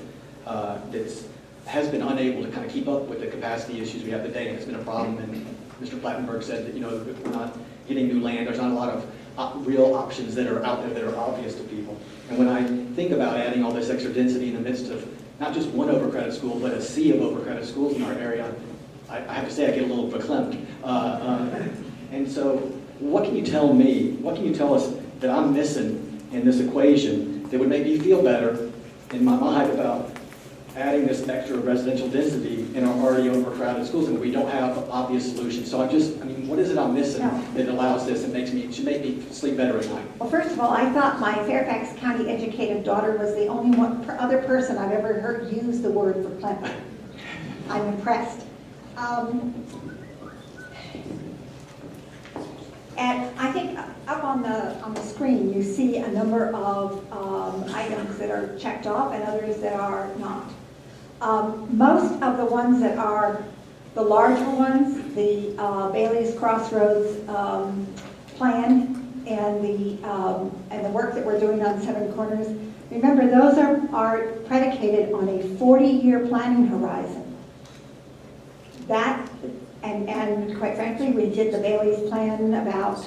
that has been unable to kind of keep up with the capacity issues we have today, and it's been a problem. And Mr. Plattenberg said that, if we're not getting new land, there's not a lot of real options that are out there that are obvious to people. And when I think about adding all this extra density in the midst of not just one overcrowded school, but a sea of overcrowded schools in our area, I have to say I get a little verklempt. And so what can you tell me, what can you tell us that I'm missing in this equation that would make me feel better in my mind about adding this extra residential density in our already overcrowded schools, and we don't have obvious solutions? So what is it I'm missing that allows this and should make me sleep better at night? Well, first of all, I thought my Fairfax County educated daughter was the only other person I've ever heard use the word verklempt. I'm impressed. And I think up on the screen, you see a number of items that are checked off and others that are not. Most of the ones that are the larger ones, the Bailey's Crossroads plan and the work that we're doing on Seven Corners, remember those are predicated on a 40-year planning horizon. That, and quite frankly, we did the Bailey's plan about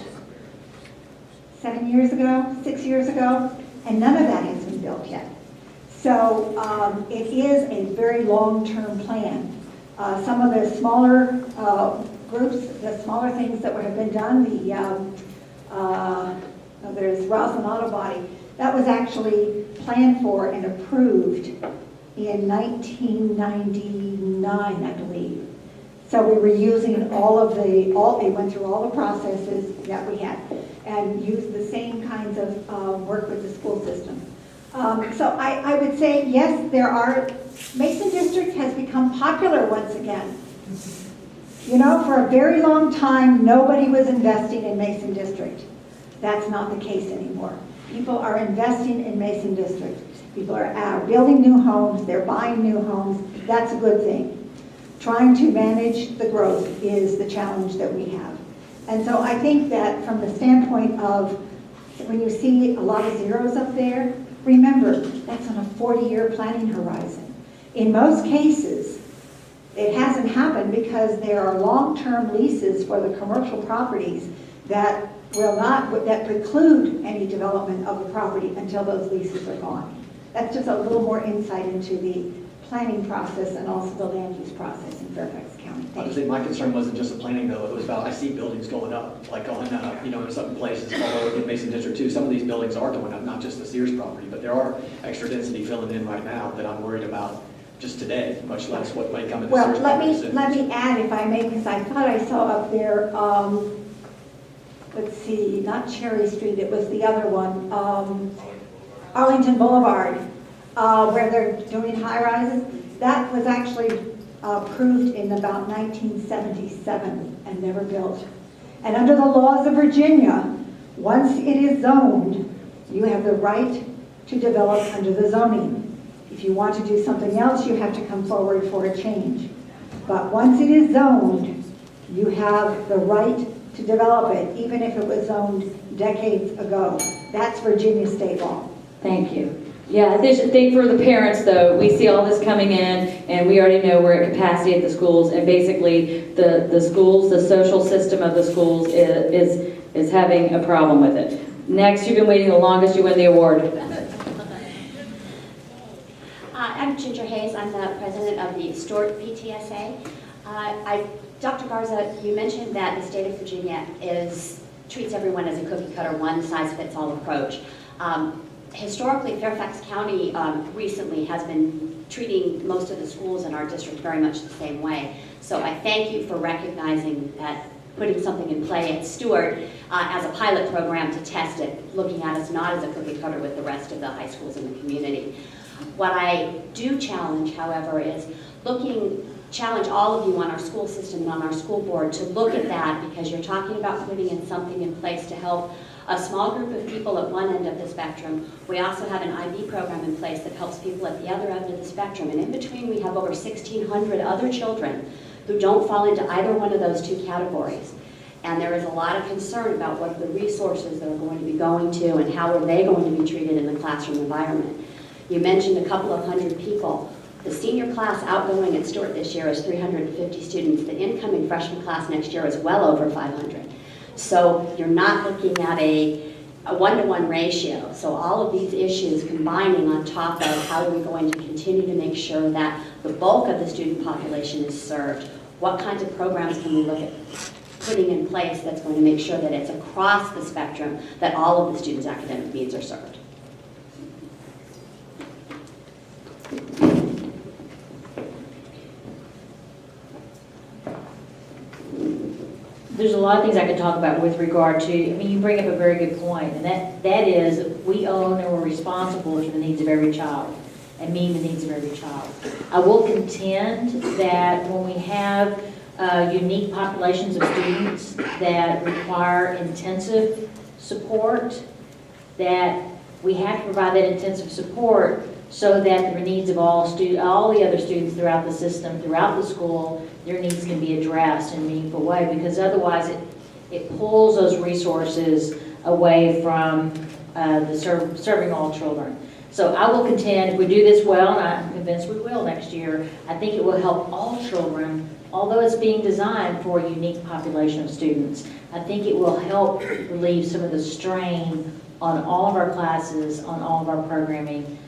6 years ago, and none of that has been built yet. So it is a very long-term plan. Some of the smaller groups, the smaller things that have been done, there's Roslyn Auto Body, that was actually planned for and approved in 1999, I believe. So we were using it went through all the processes that we had and used the same kinds of work with the school system. So I would say, yes, Mason District has become popular once again. For a very long time, nobody was investing in Mason District. That's not the case anymore. People are investing in Mason District. People are building new homes, they're buying new homes. That's a good thing. Trying to manage the growth is the challenge that we have. And so I think that from the standpoint of when you see a lot of zeros up there, remember, that's on a 40-year planning horizon. In most cases, it hasn't happened because there are long-term leases for the commercial properties that preclude any development of the property until those leases are gone. That's just a little more insight into the planning process and also the land use process in Fairfax County. I would say my concern wasn't just the planning though, it was about, I see buildings going up, like on, in some places all over the Mason District too. Some of these buildings are going up, not just the Sears property, but there are extra density filling in right now that I'm worried about just today, much less what might come in the Sears property. Let me add, if I may, because I thought I saw up there, let's see, not Cherry Street, it was the other one, Arlington Boulevard, where they're doing high-rises. That was actually approved in about 1977 and never built. And under the laws of Virginia, once it is zoned, you have the right to develop under the zoning. If you want to do something else, you have to come forward for a change. But once it is zoned, you have the right to develop it, even if it was zoned decades ago. That's Virginia state law. Thank you. Yeah, I think for the parents, though, we see all this coming in, and we already know we're at capacity at the schools, and basically the schools, the social system of the schools is having a problem with it. Next, you've been waiting the longest, you win the award. I'm Ginger Hayes. I'm the president of the Stuart PTSA. Dr. Garza, you mentioned that the state of Virginia treats everyone as a cookie-cutter, one-size-fits-all approach. Historically, Fairfax County recently has been treating most of the schools in our district very much the same way. So I thank you for recognizing that, putting something in play at Stuart as a pilot program to test it, looking at us not as a cookie-cutter with the rest of the high schools in the community. What I do challenge, however, is challenge all of you on our school system and on our school board to look at that, because you're talking about putting in something in place to help a small group of people at one end of the spectrum. We also have an IB program in place that helps people at the other end of the spectrum. And in between, we have over 1,600 other children who don't fall into either one of those two categories. And there is a lot of concern about what the resources that are going to be going to and how are they going to be treated in the classroom environment. You mentioned a couple of hundred people. The senior class outgoing at Stewart this year is 350 students. The incoming freshman class next year is well over 500. So you're not looking at a one-to-one ratio. So all of these issues combining on top of how are we going to continue to make sure that the bulk of the student population is served. What kinds of programs can we look at putting in place that's going to make sure that it's across the spectrum that all of the students' academic needs are served. There's a lot of things I could talk about with regard to, I mean, you bring up a very good point, and that is we own and we're responsible for the needs of every child and meeting the needs of every child. I will contend that when we have unique populations of students that require intensive support, that we have to provide that intensive support so that the needs of all the other students throughout the system, throughout the school, their needs can be addressed in a meaningful way, because otherwise it pulls those resources away from serving all children. So I will contend if we do this well, and I'm convinced we will next year, I think it will help all children, although it's being designed for a unique population of students. I think it will help relieve some of the strain on all of our classes, on all of our programming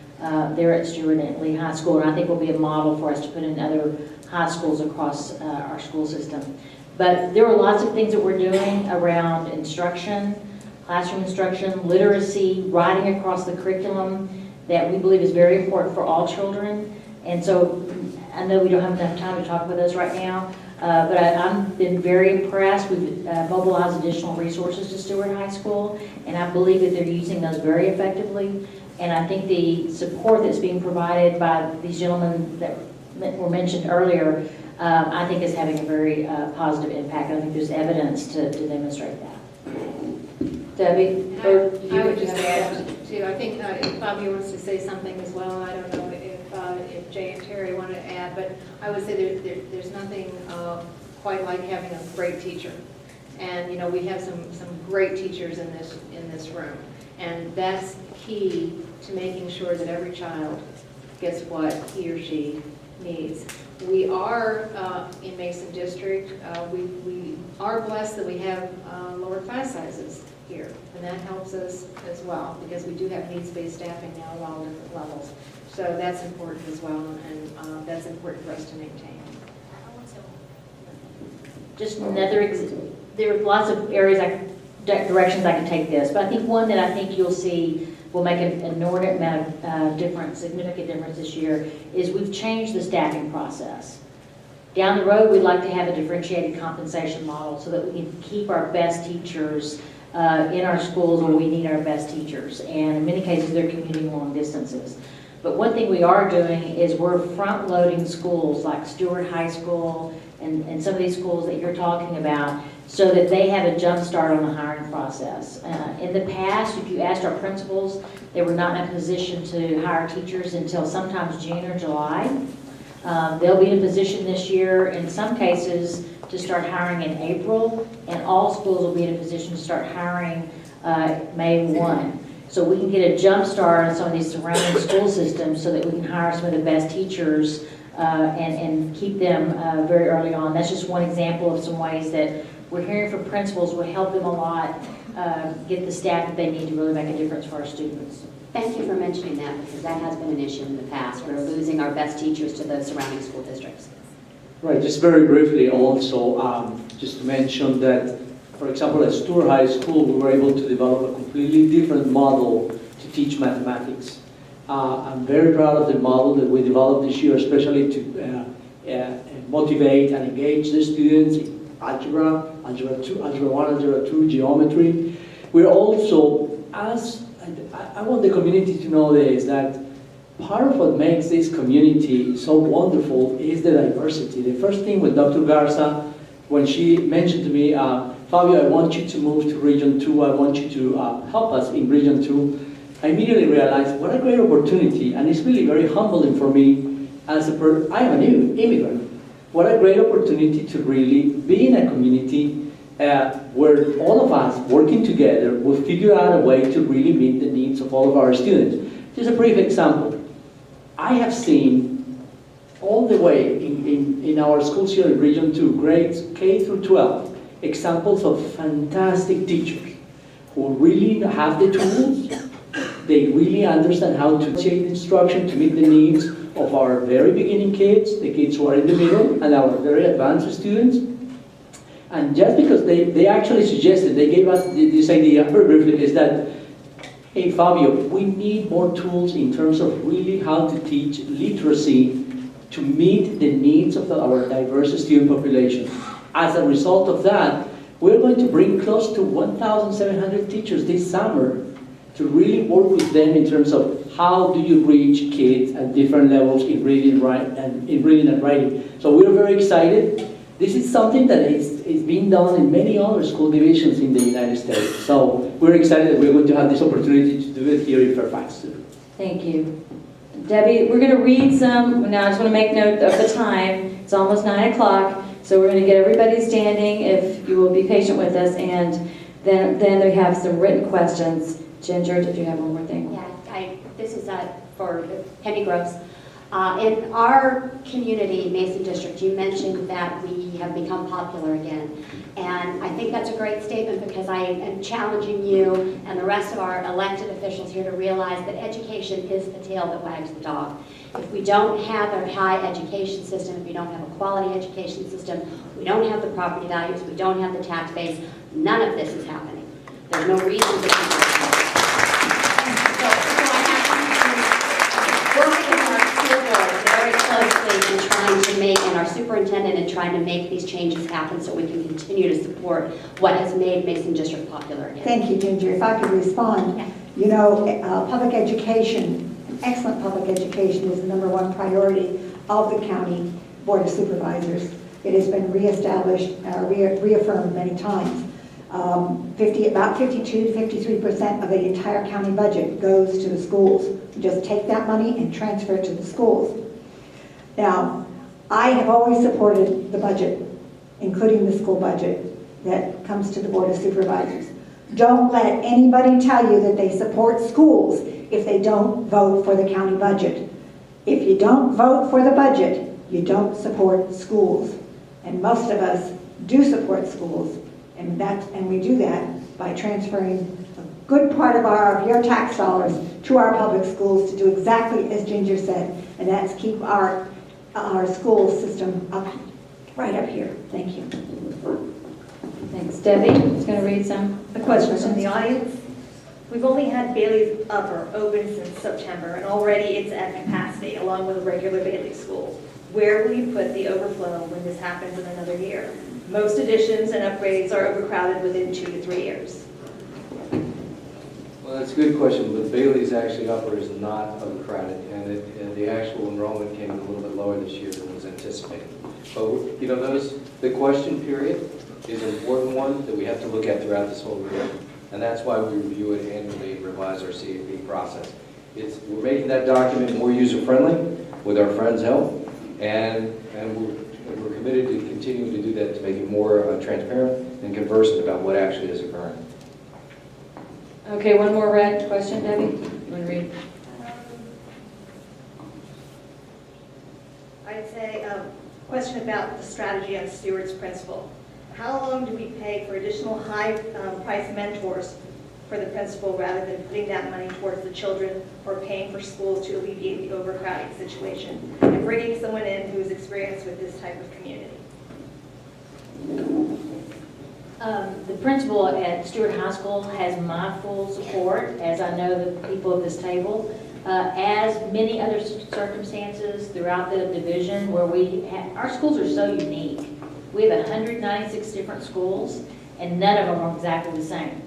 there at Stewart and Lee High School, and I think will be a model for us to put in other high schools across our school system. But there are lots of things that we're doing around instruction, classroom instruction, literacy, writing across the curriculum that we believe is very important for all children. And so I know we don't have enough time to talk about those right now, but I've been very impressed. We've mobilized additional resources to Stewart High School, and I believe that they're using those very effectively. And I think the support that's being provided by these gentlemen that were mentioned earlier, I think is having a very positive impact. I think there's evidence to demonstrate that. Debbie? I would just add too, I think if Bobby wants to say something as well, I don't know if Jay and Terry want to add, but I would say there's nothing quite like having a great teacher. And you know, we have some great teachers in this room. And that's key to making sure that every child gets what he or she needs. We are in Mason District, we are blessed that we have lower class sizes here, and that helps us as well, because we do have needs-based staffing now at all different levels. So that's important as well, and that's important for us to maintain. Just another, there are lots of areas, directions I can take this, but I think one that I think you'll see will make an inordinate amount of difference, significant difference this year, is we've changed the staffing process. Down the road, we'd like to have a differentiated compensation model so that we can keep our best teachers in our schools where we need our best teachers. And in many cases, they're commuting long distances. But one thing we are doing is we're front-loading schools like Stewart High School and some of these schools that you're talking about, so that they have a jump start on the hiring process. In the past, if you asked our principals, they were not in a position to hire teachers until sometimes June or July. They'll be in a position this year, in some cases, to start hiring in April, and all schools will be in a position to start hiring May 1. So we can get a jump start on some of these surrounding school systems so that we can hire some of the best teachers and keep them very early on. That's just one example of some ways that we're hearing from principals will help them a lot get the staff that they need to really make a difference for our students. Thank you for mentioning that, because that has been an issue in the past. We're losing our best teachers to those surrounding school districts. Right, just very briefly also, just to mention that, for example, at Stewart High School, we were able to develop a completely different model to teach mathematics. I'm very proud of the model that we developed this year, especially to motivate and engage the students in algebra, algebra 1, algebra 2, geometry. We're also, I want the community to know this, that part of what makes this community so wonderful is the diversity. The first thing with Dr. Garza, when she mentioned to me, Fabio, I want you to move to Region 2, I want you to help us in Region 2, I immediately realized what a great opportunity, and it's really very humbling for me as I am an immigrant. What a great opportunity to really be in a community where all of us working together will figure out a way to really meet the needs of all of our students. Just a brief example. I have seen all the way in our schools here in Region 2, grades K through 12, examples of fantastic teachers who really have the tools. They really understand how to change instruction to meet the needs of our very beginning kids, the kids who are in the middle, and our very advanced students. And just because they actually suggested, they gave us this idea very briefly, is that, hey Fabio, we need more tools in terms of really how to teach literacy to meet the needs of our diverse student population. As a result of that, we're going to bring close to 1,700 teachers this summer to really work with them in terms of how do you reach kids at different levels in reading and writing. So we're very excited. This is something that is being done in many other school divisions in the United States. So we're excited that we're going to have this opportunity to do it here in Fairfax. Thank you. Debbie, we're going to read some. Now I just want to make note of the time. It's almost 9 o'clock, so we're going to get everybody standing if you will be patient with us, and then we have some written questions. Ginger, did you have one more thing? Yeah, this is for Penny Gross. In our community, Mason District, you mentioned that we have become popular again. And I think that's a great statement because I am challenging you and the rest of our elected officials here to realize that education is the tail that wags the dog. If we don't have a high education system, if we don't have a quality education system, we don't have the property values, we don't have the tax base, none of this is happening. There's no reason to do and our superintendent and trying to make these changes happen so we can continue to support what has made Mason District popular again. Thank you, Ginger. If I could respond, you know, public education, excellent public education is the #1 priority of the County Board of Supervisors. It has been reestablished, reaffirmed many times. About 52 to 53% of the entire county budget goes to the schools. You just take that money and transfer it to the schools. Now, I have always supported the budget, including the school budget that comes to the Board of Supervisors. Don't let anybody tell you that they support schools if they don't vote for the county budget. If you don't vote for the budget, you don't support schools. And most of us do support schools, and we do that by transferring a good part of your tax dollars to our public schools to do exactly as Ginger said, and that's keep our school system right up here. Thank you. Thanks. Debbie is going to read some. A question from the audience. We've only had Bailey's Upper open since September, and already it's at capacity along with a regular Bailey school. Where will you put the overflow when this happens in another year? Most additions and upgrades are overcrowded within 2 to 3 years. Well, that's a good question, but Bailey's actually Upper is not overcrowded, and the actual enrollment came in a little bit lower this year than was anticipated. But, you know, the question period is an important one that we have to look at throughout this whole year, and that's why we review it annually and revise our CAP process. We're making that document more user-friendly with our friends' help, and we're committed to continuing to do that to make it more transparent and conversant about what actually is occurring. Okay, one more red question, Debbie. You want to read? I'd say question about the strategy on Stewart's principal. How long do we pay for additional high-price mentors for the principal rather than putting that money towards the children or paying for schools to alleviate the overcrowding situation and bringing someone in who is experienced with this type of community? The principal at Stewart High School has my full support, as I know the people at this table. As many other circumstances throughout the division where our schools are so unique. We have 196 different schools, and none of them are exactly the same.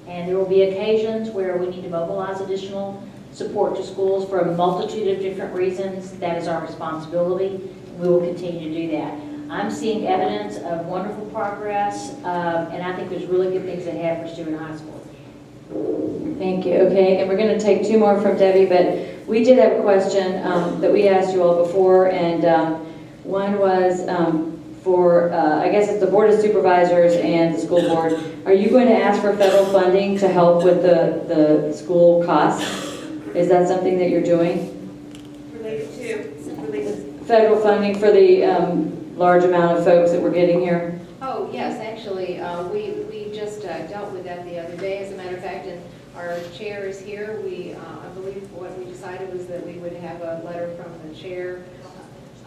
And there will be occasions where we need to mobilize additional support to schools for a multitude of different reasons. That is our responsibility. We will continue to do that. I'm seeing evidence of wonderful progress, and I think there's really good things ahead for Stewart High School. Thank you. Okay, and we're going to take 2 more from Debbie, but we did have a question that we asked you all before, and one was for, I guess it's the Board of Supervisors and the school board, are you going to ask for federal funding to help with the school costs? Is that something that you're doing? Related to, Federal funding for the large amount of folks that we're getting here? Oh, yes, actually, we just dealt with that the other day, as a matter of fact, and our chair is here. I believe what we decided was that we would have a letter from the chair,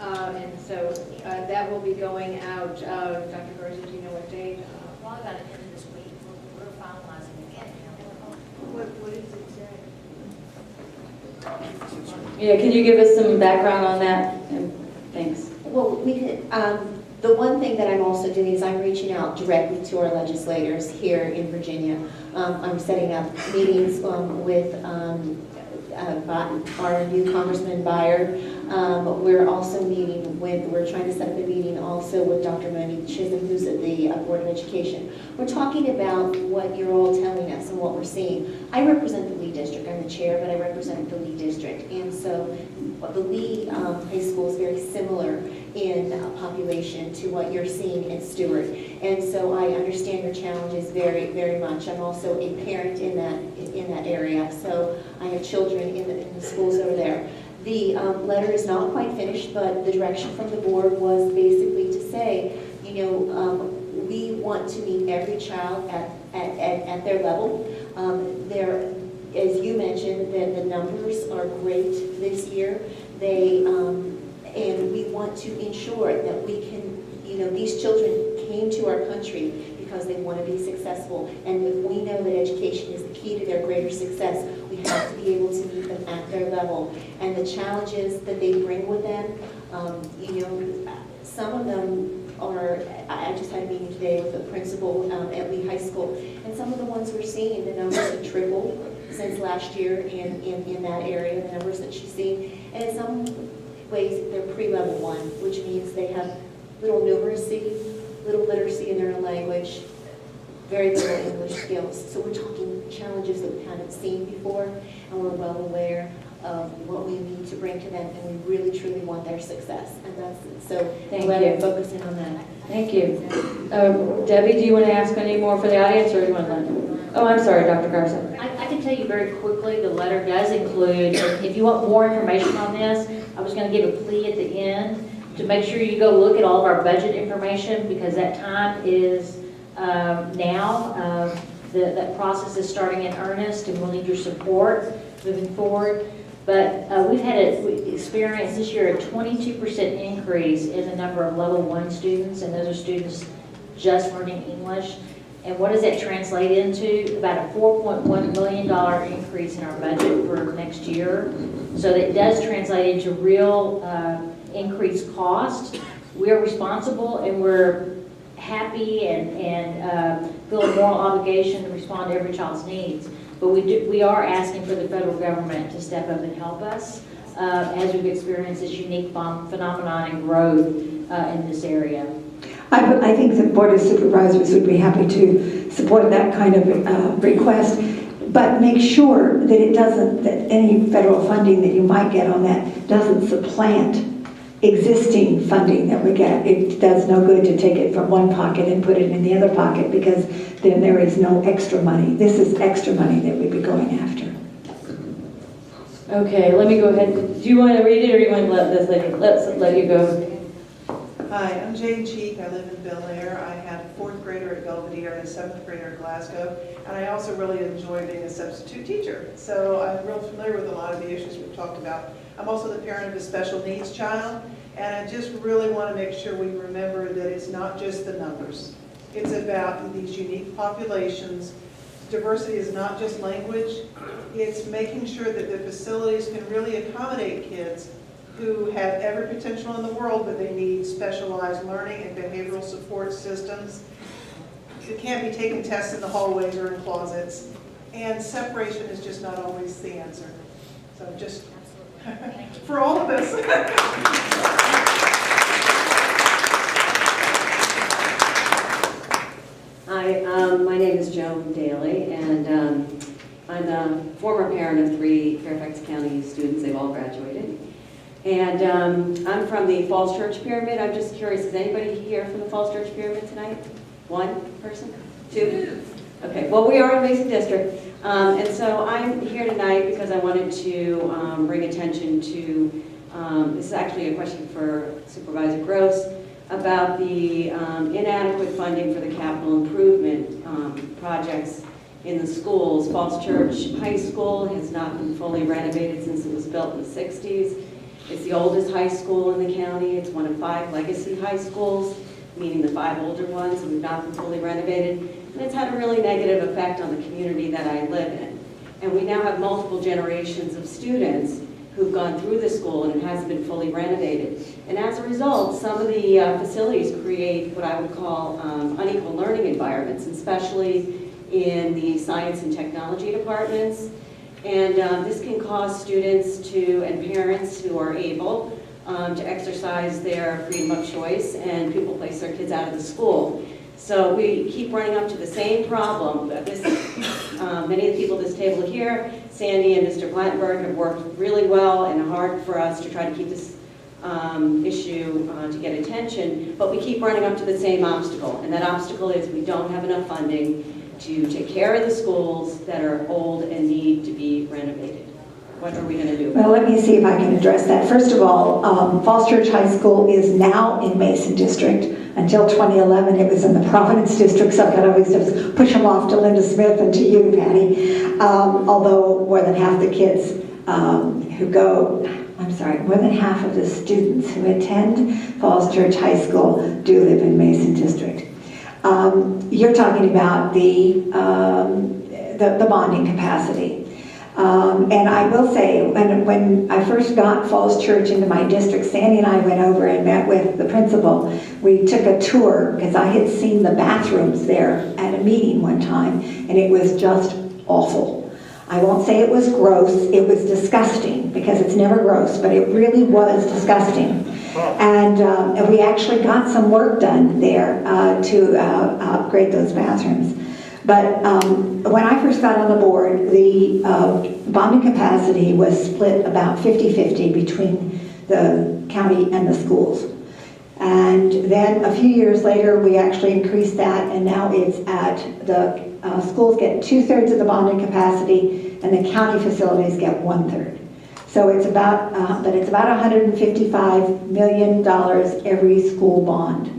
and so that will be going out, Dr. Garza, do you know what date? Well, I got it in this week. We're finalizing it. what is it say? Yeah, can you give us some background on that? Thanks. Well, we could, the one thing that I'm also doing is I'm reaching out directly to our legislators here in Virginia. I'm setting up meetings with our new Congressman Byer. We're also we're trying to set up a meeting also with Dr. Monique Chisholm, who's at the Board of Education. We're talking about what you're all telling us and what we're seeing. I represent the Lee District. I'm the chair, but I represent the Lee District. And so the Lee High School is very similar in population to what you're seeing in Stewart. And so I understand your challenges very, very much. I'm also a parent in that area, so I have children in the schools over there. The letter is not quite finished, but the direction from the board was basically to say, we want to meet every child at their level. As you mentioned, the numbers are great this year. And we want to ensure that we can, these children came to our country because they want to be successful. And if we know that education is the key to their greater success, we have to be able to meet them at their level. And the challenges that they bring with them, some of them are, I just had a meeting today with the principal at Lee High School, and some of the ones we're seeing, the numbers have tripled since last year in that area, the numbers that she's seen. And in some ways, they're pre-level 1, which means they have little numeracy, little literacy in their own language, very little English skills. So we're talking challenges that we haven't seen before, and we're well aware of what we need to bring to them, and we really, truly want their success. And that's it. So we're focusing on that. Thank you. Debbie, do you want to ask any more for the audience, or do you want to let? Oh, I'm sorry, Dr. Garza. I can tell you very quickly, the letter does include, if you want more information on this, I was going to give a plea at the end to make sure you go look at all of our budget information, because that time is now. That process is starting in earnest, and we'll need your support moving forward. But we've experienced this year a 22% increase in the number of level 1 students, and those are students just learning English. And what does that translate into? About a $4.1 million increase in our budget for next year. So that does translate into real increased cost. We're responsible, and we're happy and feel a moral obligation to respond to every child's needs. But we are asking for the federal government to step up and help us as we've experienced this unique phenomenon and growth in this area. I think the Board of Supervisors would be happy to support that kind of request, but make sure that that any federal funding that you might get on that doesn't supplant existing funding that we get. It does no good to take it from one pocket and put it in the other pocket, because then there is no extra money. This is extra money that we'd be going after. Okay, let me go ahead. Do you want to read it, or do you want to let this lady? Let's let you go. Hi, I'm Jane Cheek. I live in Bel Air. I had a 4th grader at Belvedere and a 7th grader at Glasgow, and I also really enjoy being a substitute teacher. So I'm real familiar with a lot of the issues we've talked about. I'm also the parent of a special needs child, and I just really want to make sure we remember that it's not just the numbers. It's about these unique populations. Diversity is not just language. It's making sure that the facilities can really accommodate kids who have every potential in the world, but they need specialized learning and behavioral support systems. It can't be taking tests in the hallways or in closets. And separation is just not always the answer. So just for all of us. Hi, my name is Joan Daly, and I'm a former parent of 3 Fairfax County students. They've all graduated. And I'm from the Falls Church Pyramid. I'm just curious, is anybody here from the Falls Church Pyramid tonight? One person? Two? Okay, well, we are in Mason District. And so I'm here tonight because I wanted to bring attention to, this is actually a question for Supervisor Gross, about the inadequate funding for the capital improvement projects in the schools. Falls Church High School has not been fully renovated since it was built in the 60s. It's the oldest high school in the county. It's one of 5 legacy high schools, meaning the 5 older ones, and we've not been fully renovated. And it's had a really negative effect on the community that I live in. And we now have multiple generations of students who've gone through the school and it hasn't been fully renovated. And as a result, some of the facilities create what I would call unequal learning environments, especially in the science and technology departments. And this can cause students and parents who are able to exercise their freedom of choice, and people place their kids out of the school. So we keep running up to the same problem. Many of the people at this table here, Sandy and Mr. Blantenberg, have worked really well and hard for us to try to keep this issue to get attention, but we keep running up to the same obstacle, and that obstacle is we don't have enough funding to take care of the schools that are old and need to be renovated. What are we going to do? Well, let me see if I can address that. First of all, Falls Church High School is now in Mason District. Until 2011, it was in the Providence District, so I could always just push them off to Linda Smith and to you, Patty. Although more than half the kids more than half of the students who attend Falls Church High School do live in Mason District. You're talking about the bonding capacity. And I will say, when I first got Falls Church into my district, Sandy and I went over and met with the principal. We took a tour because I had seen the bathrooms there at a meeting one time, and it was just awful. I won't say it was gross, it was disgusting, because it's never gross, but it really was disgusting. And we actually got some work done there to upgrade those bathrooms. But when I first got on the board, the bonding capacity was split about 50-50 between the county and the schools. And then a few years later, we actually increased that, and now it's at the schools get 2/3 of the bonding capacity, and the county facilities get 1/3. So it's about, but it's about $155 million every school bond.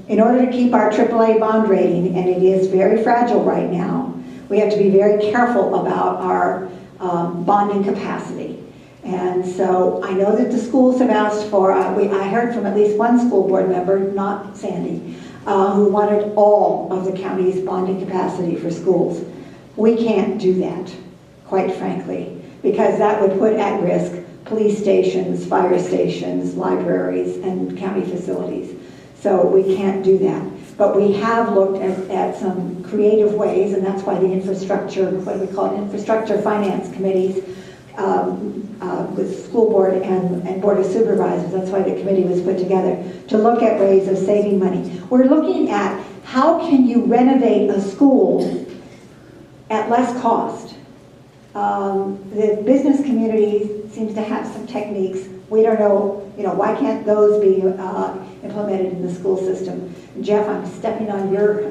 In order to keep our AAA bond rating, and it is very fragile right now, we have to be very careful about our bonding capacity. And so I know that the schools have asked for, I heard from at least one school board member, not Sandy, who wanted all of the county's bonding capacity for schools. We can't do that, quite frankly, because that would put at risk police stations, fire stations, libraries, and county facilities. So we can't do that. But we have looked at some creative ways, and that's why the infrastructure, what do we call it, infrastructure finance committees with school board and board of supervisors, that's why the committee was put together, to look at ways of saving money. We're looking at how can you renovate a school at less cost. The business community seems to have some techniques. We don't know, why can't those be implemented in the school system? Jeff, I'm stepping on your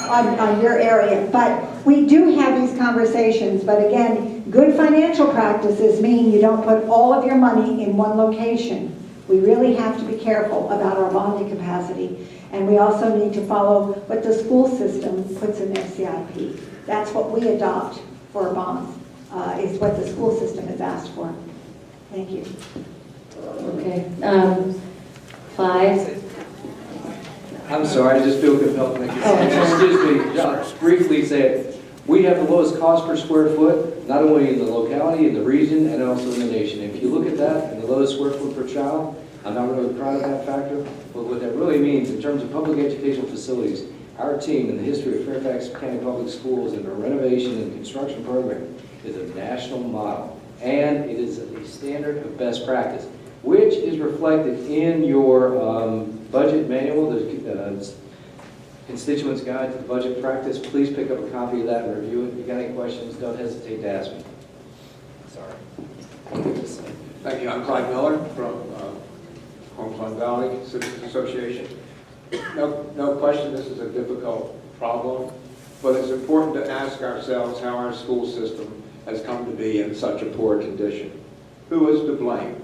on your area, but we do have these conversations. But again, good financial practices mean you don't put all of your money in one location. We really have to be careful about our bonding capacity, and we also need to follow what the school system puts in their CIP. That's what we adopt for bonds, is what the school system has asked for. Thank you. Okay. Clive? I'm sorry, I just feel compelled to make it. Excuse me, just briefly say, we have the lowest cost per square foot, not only in the locality, in the region, and also in the nation. If you look at that, and the lowest square foot per child, I'm not really proud of that factor, but what that really means in terms of public educational facilities, our team in the history of Fairfax County Public Schools and our renovation and construction program is a national model, and it is a standard of best practice, which is reflected in your budget manual, the Constituent's Guide to the Budget Practice. Please pick up a copy of that and review it. If you got any questions, don't hesitate to ask me. Sorry. Thank you. I'm Clyde Miller from Homestead Valley Citizens Association. No question this is a difficult problem, but it's important to ask ourselves how our school system has come to be in such a poor condition. Who is to blame?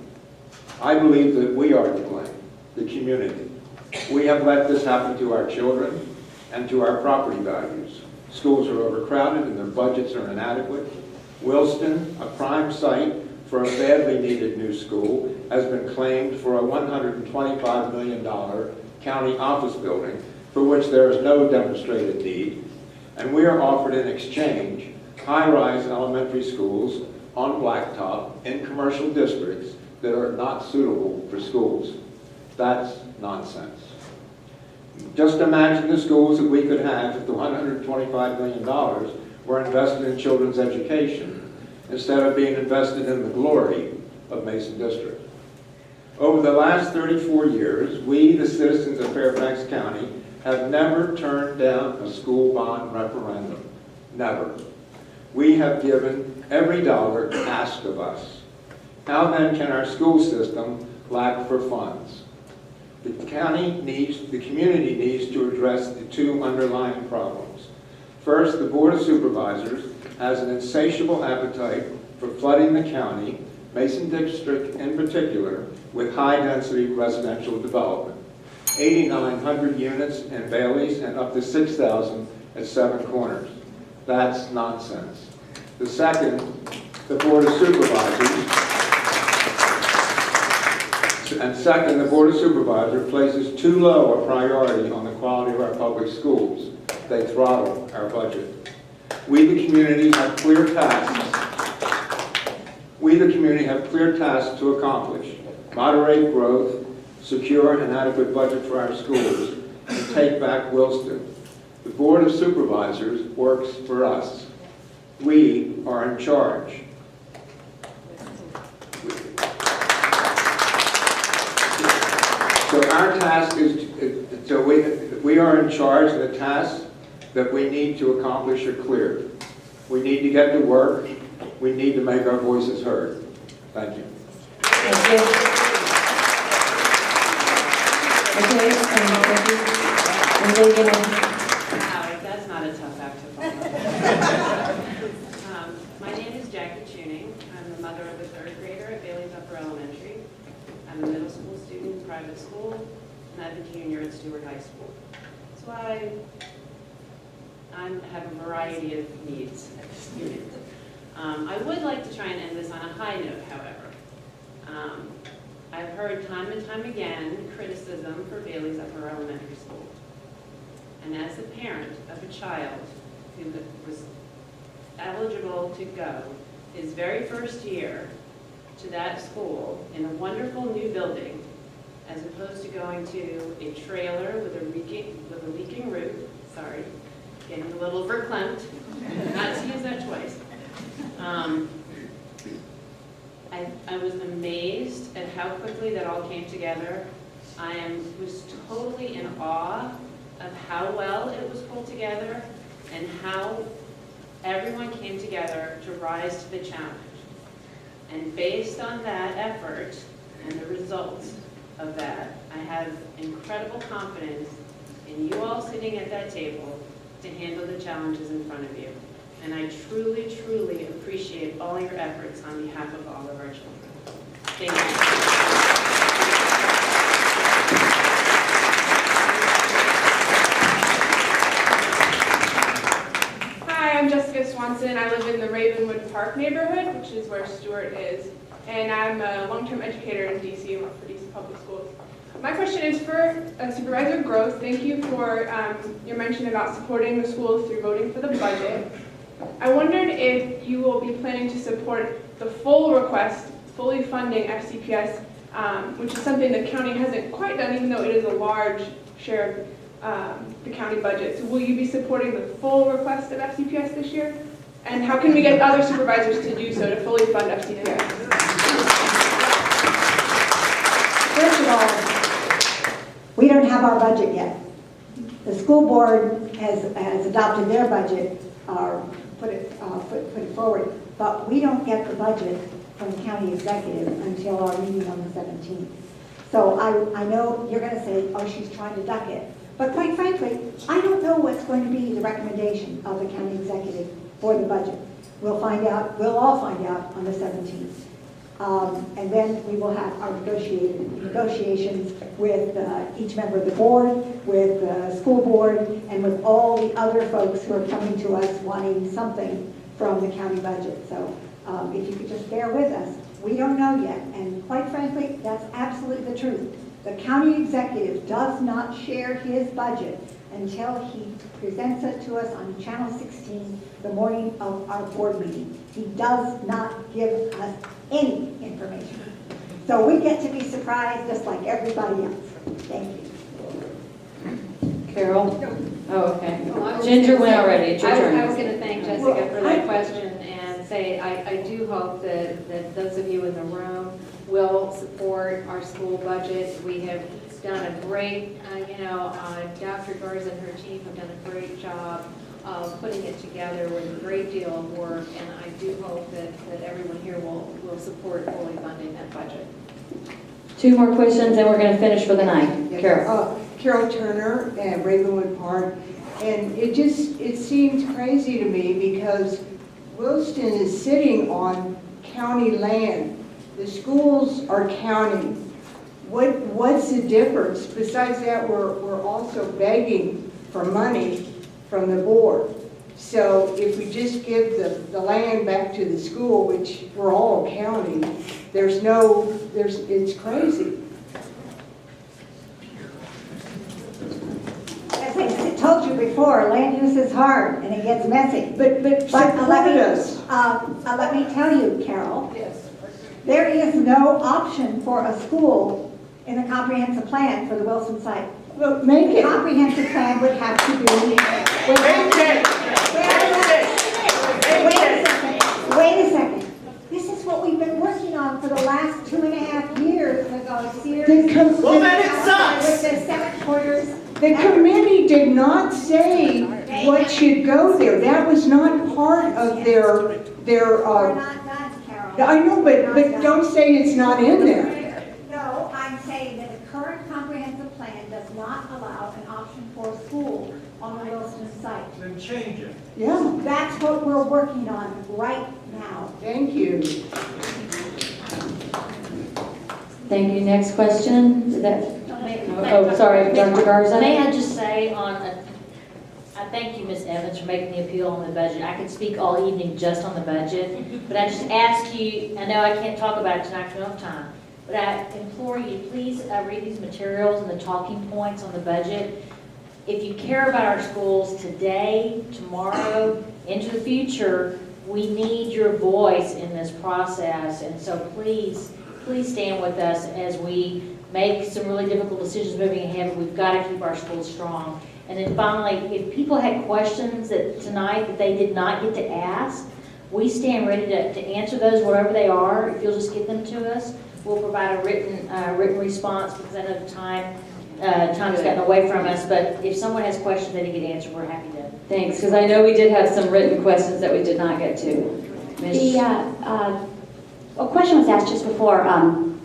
I believe that we are to blame, the community. We have let this happen to our children and to our property values. Schools are overcrowded and their budgets are inadequate. Williston, a prime site for a badly needed new school, has been claimed for a $125 million county office building for which there is no demonstrated need. And we are offered in exchange high-rise elementary schools on blacktop in commercial districts that are not suitable for schools. That's nonsense. Just imagine the schools that we could have if the $125 million were invested in children's education instead of being invested in the glory of Mason District. Over the last 34 years, we, the citizens of Fairfax County, have never turned down a school bond referendum. Never. We have given every dollar asked of us. How then can our school system lack for funds? The community needs to address the two underlying problems. First, the Board of Supervisors has an insatiable appetite for flooding the county, Mason District in particular, with high-density residential development. 8,900 units in Bailey's and up to 6,000 at Seven Corners. That's nonsense. The second, the Board of Supervisors, the Board of Supervisors places too low a priority on the quality of our public schools. They throttle our budget. We, the community, have clear tasks. We, the community, have clear tasks to accomplish: moderate growth, secure an adequate budget for our schools, and take back Williston. The Board of Supervisors works for us. We are in charge. So our task is, we are in charge, and the tasks that we need to accomplish are clear. We need to get to work. We need to make our voices heard. Thank you. Thank you. Okay, thank you. And then, That's not a tough act to follow. My name is Jackie Tuning. I'm the mother of a third grader at Bailey's Upper Elementary. I'm a middle school student in private school, and I'm a junior at Stewart High School. So I have a variety of needs as a student. I would like to try and end this on a high note, however. I've heard time and time again criticism for Bailey's Upper Elementary School. And as a parent of a child who was eligible to go his very first year to that school in a wonderful new building, as opposed to going to a trailer with a leaking roof, sorry, getting a little verklempt, not to use that twice. I was amazed at how quickly that all came together. Was totally in awe of how well it was pulled together and how everyone came together to rise to the challenge. And based on that effort and the results of that, I have incredible confidence in you all sitting at that table to handle the challenges in front of you. And I truly, truly appreciate all your efforts on behalf of all of our children. Thank you. I'm Jessica Swanson. I live in the Ravenwood Park neighborhood, which is where Stewart is, and I'm a long-term educator in DC, work for DC Public Schools. My question is for Supervisor Gross. Thank you for your mention about supporting the schools through voting for the budget. I wondered if you will be planning to support the full request, fully funding FCPS, which is something the county hasn't quite done, even though it is a large share of the county budget. So will you be supporting the full request of FCPS this year? And how can we get other supervisors to do so to fully fund FCPS? First of all, we don't have our budget yet. The school board has adopted their budget, or put it forward, but we don't get the budget from the county executive until our meeting on the 17th. So I know you're going to say, oh, she's trying to duck it. But quite frankly, I don't know what's going to be the recommendation of the county executive for the budget. We'll find out, we'll all find out on the 17th. And then we will have our negotiations with each member of the board, with the school board, and with all the other folks who are coming to us wanting something from the county budget. So if you could just bear with us, we don't know yet. And quite frankly, that's absolutely the truth. The county executive does not share his budget until he presents it to us on Channel 16 the morning of our board meeting. He does not give us any information. So we get to be surprised just like everybody else. Thank you. Carol? Oh, okay. Well, I was Ginger gonna went say- already. It's your turn. I was going to thank Jessica for that question and say I do hope that those of you in the room will support our school budget. We have done a great, Dr. Garza and her team have done a great job of putting it together with a great deal of work, and I do hope that everyone here will support fully funding that budget. 2 more questions, and we're going to finish for the night. Yes. Carol. Carol Turner at Ravenwood Park. And it seems crazy to me because Williston is sitting on county land. The schools are county. What's the difference? Besides that, we're also begging for money from the board. So if we just give the land back to the school, which we're all county, it's crazy. As I told you before, land use is hard and it gets messy. But let me tell you, Carol. Yes. There is no option for a school in the comprehensive plan for the Wilson site. Well, make The it. comprehensive plan would have to be. Wait a second. This is what we've been working on for the last 2.5 years. Well, then it sucks. With the 7 quarters. The committee did not say what should go there. That was not part of their. We're not done, Carol. I know, but don't say it's not in there. No, I'm saying that the current comprehensive plan does not allow an option for a school on the Wilson site. Then change it. Yeah. That's what we're working on right now. Thank you. Thank you. Next question. Is that? Oh, sorry, Dr. Garza. May I just say I thank you, Ms. Evans, for making the appeal on the budget. I could speak all evening just on the budget, but I just ask you, I know I can't talk about it tonight for enough time, but I implore you, please read these materials and the talking points on the budget. If you care about our schools today, tomorrow, into the future, we need your voice in this process. And so please stand with us as we make some really difficult decisions moving ahead, but we've got to keep our schools strong. And then finally, if people had questions tonight that they did not get to ask, we stand ready to answer those, whatever they are. If you'll just get them to us, we'll provide a written response, because I know time has gotten away from us. But if someone has questions they didn't get answered, we're happy to. Thanks, because I know we did have some written questions that we did not get to. A question was asked just before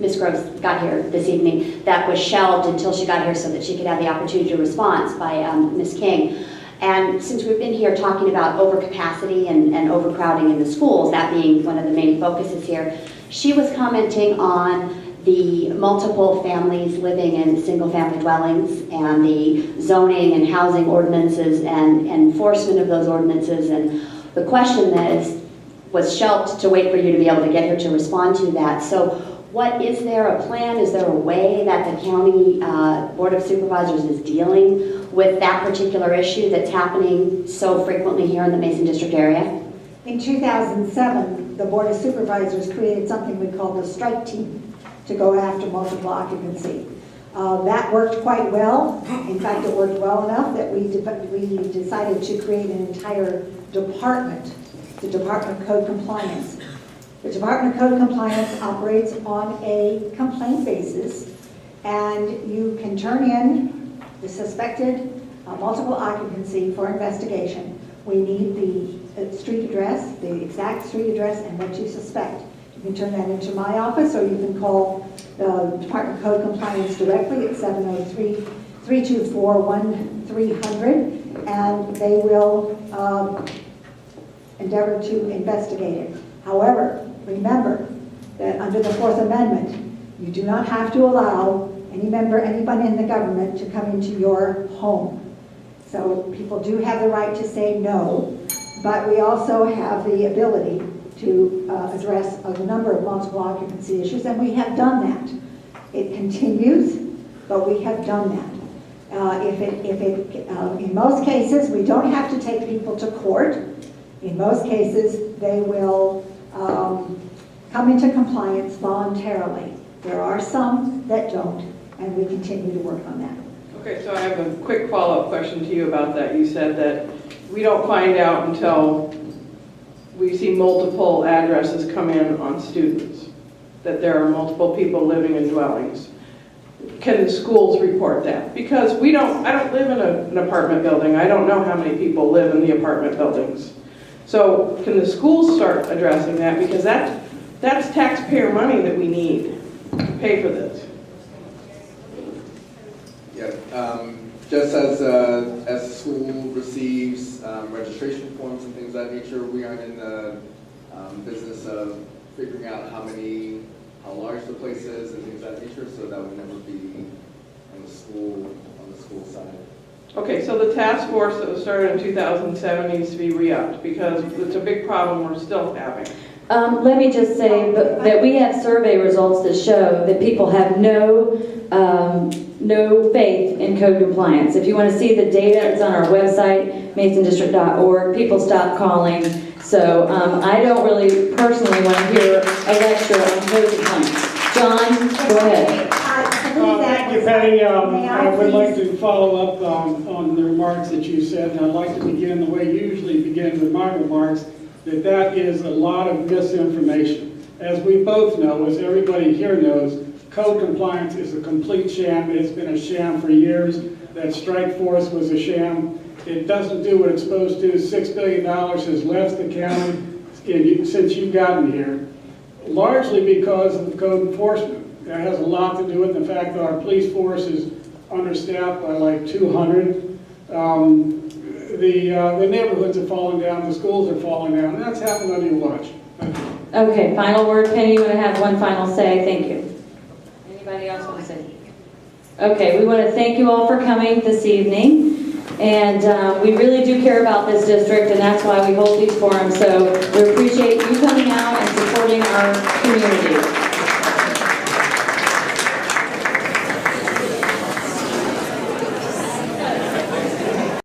Ms. Groves got here this evening that was shelved until she got here so that she could have the opportunity to respond by Ms. King. And since we've been here talking about overcapacity and overcrowding in the schools, that being one of the main focuses here, she was commenting on the multiple families living in single-family dwellings and the zoning and housing ordinances and enforcement of those ordinances. And the question was shelved to wait for you to be able to get here to respond to that. So is there a plan? Is there a way that the county Board of Supervisors is dealing with that particular issue that's happening so frequently here in the Mason District area? In 2007, the Board of Supervisors created something we called the strike team to go after multiple occupancy. That worked quite well. In fact, it worked well enough that we decided to create an entire department, the Department of Code Compliance. The Department of Code Compliance operates on a complaint basis, and you can turn in the suspected multiple occupancy for investigation. We need the street address, the exact street address, and what you suspect. You can turn that into my office, or you can call the Department of Code Compliance directly at 703-324-1300, and they will endeavor to investigate it. However, remember that under the Fourth Amendment, you do not have to allow anyone in the government to come into your home. So people do have the right to say no, but we also have the ability to address a number of multiple occupancy issues, and we have done that. It continues, but we have done that. In most cases, we don't have to take people to court. In most cases, they will come into compliance voluntarily. There are some that don't, and we continue to work on that. Okay, so I have a quick follow-up question to you about that. You said that we don't find out until we see multiple addresses come in on students, that there are multiple people living in dwellings. Can the schools report that? Because I don't live in an apartment building. I don't know how many people live in the apartment buildings. So can the schools start addressing that? Because that's taxpayer money that we need to pay for this. Yeah, just as the school receives registration forms and things of that nature, we aren't in the business of figuring out how large the place is and things of that nature, so that would never be on the school side. Okay, so the task force that was started in 2007 needs to be re-upped because it's a big problem we're still having. Let me just say that we have survey results that show that people have no faith in code compliance. If you want to see the data, it's on our website, masondistrict.org. People stop calling. So I don't really personally want to hear a lecture on code compliance. John, go ahead. Thank you, Patty. I would like to follow up on the remarks that you said, and I'd like to begin the way you usually begin with my remarks, that is a lot of misinformation. As we both know, as everybody here knows, code compliance is a complete sham. It's been a sham for years. That strike force was a sham. It doesn't do what it's supposed to. $6 billion has left the county since you've gotten here, largely because of code enforcement. That has a lot to do with the fact that our police force is understaffed by like 200. The neighborhoods are falling down, the schools are falling down, and that's happened on your watch. Okay, final word. Penny, you want to have one final say? Thank you. Anybody else want to say? Okay, we want to thank you all for coming this evening. And we really do care about this district, and that's why we hold these forums. So we appreciate you coming out and supporting our community.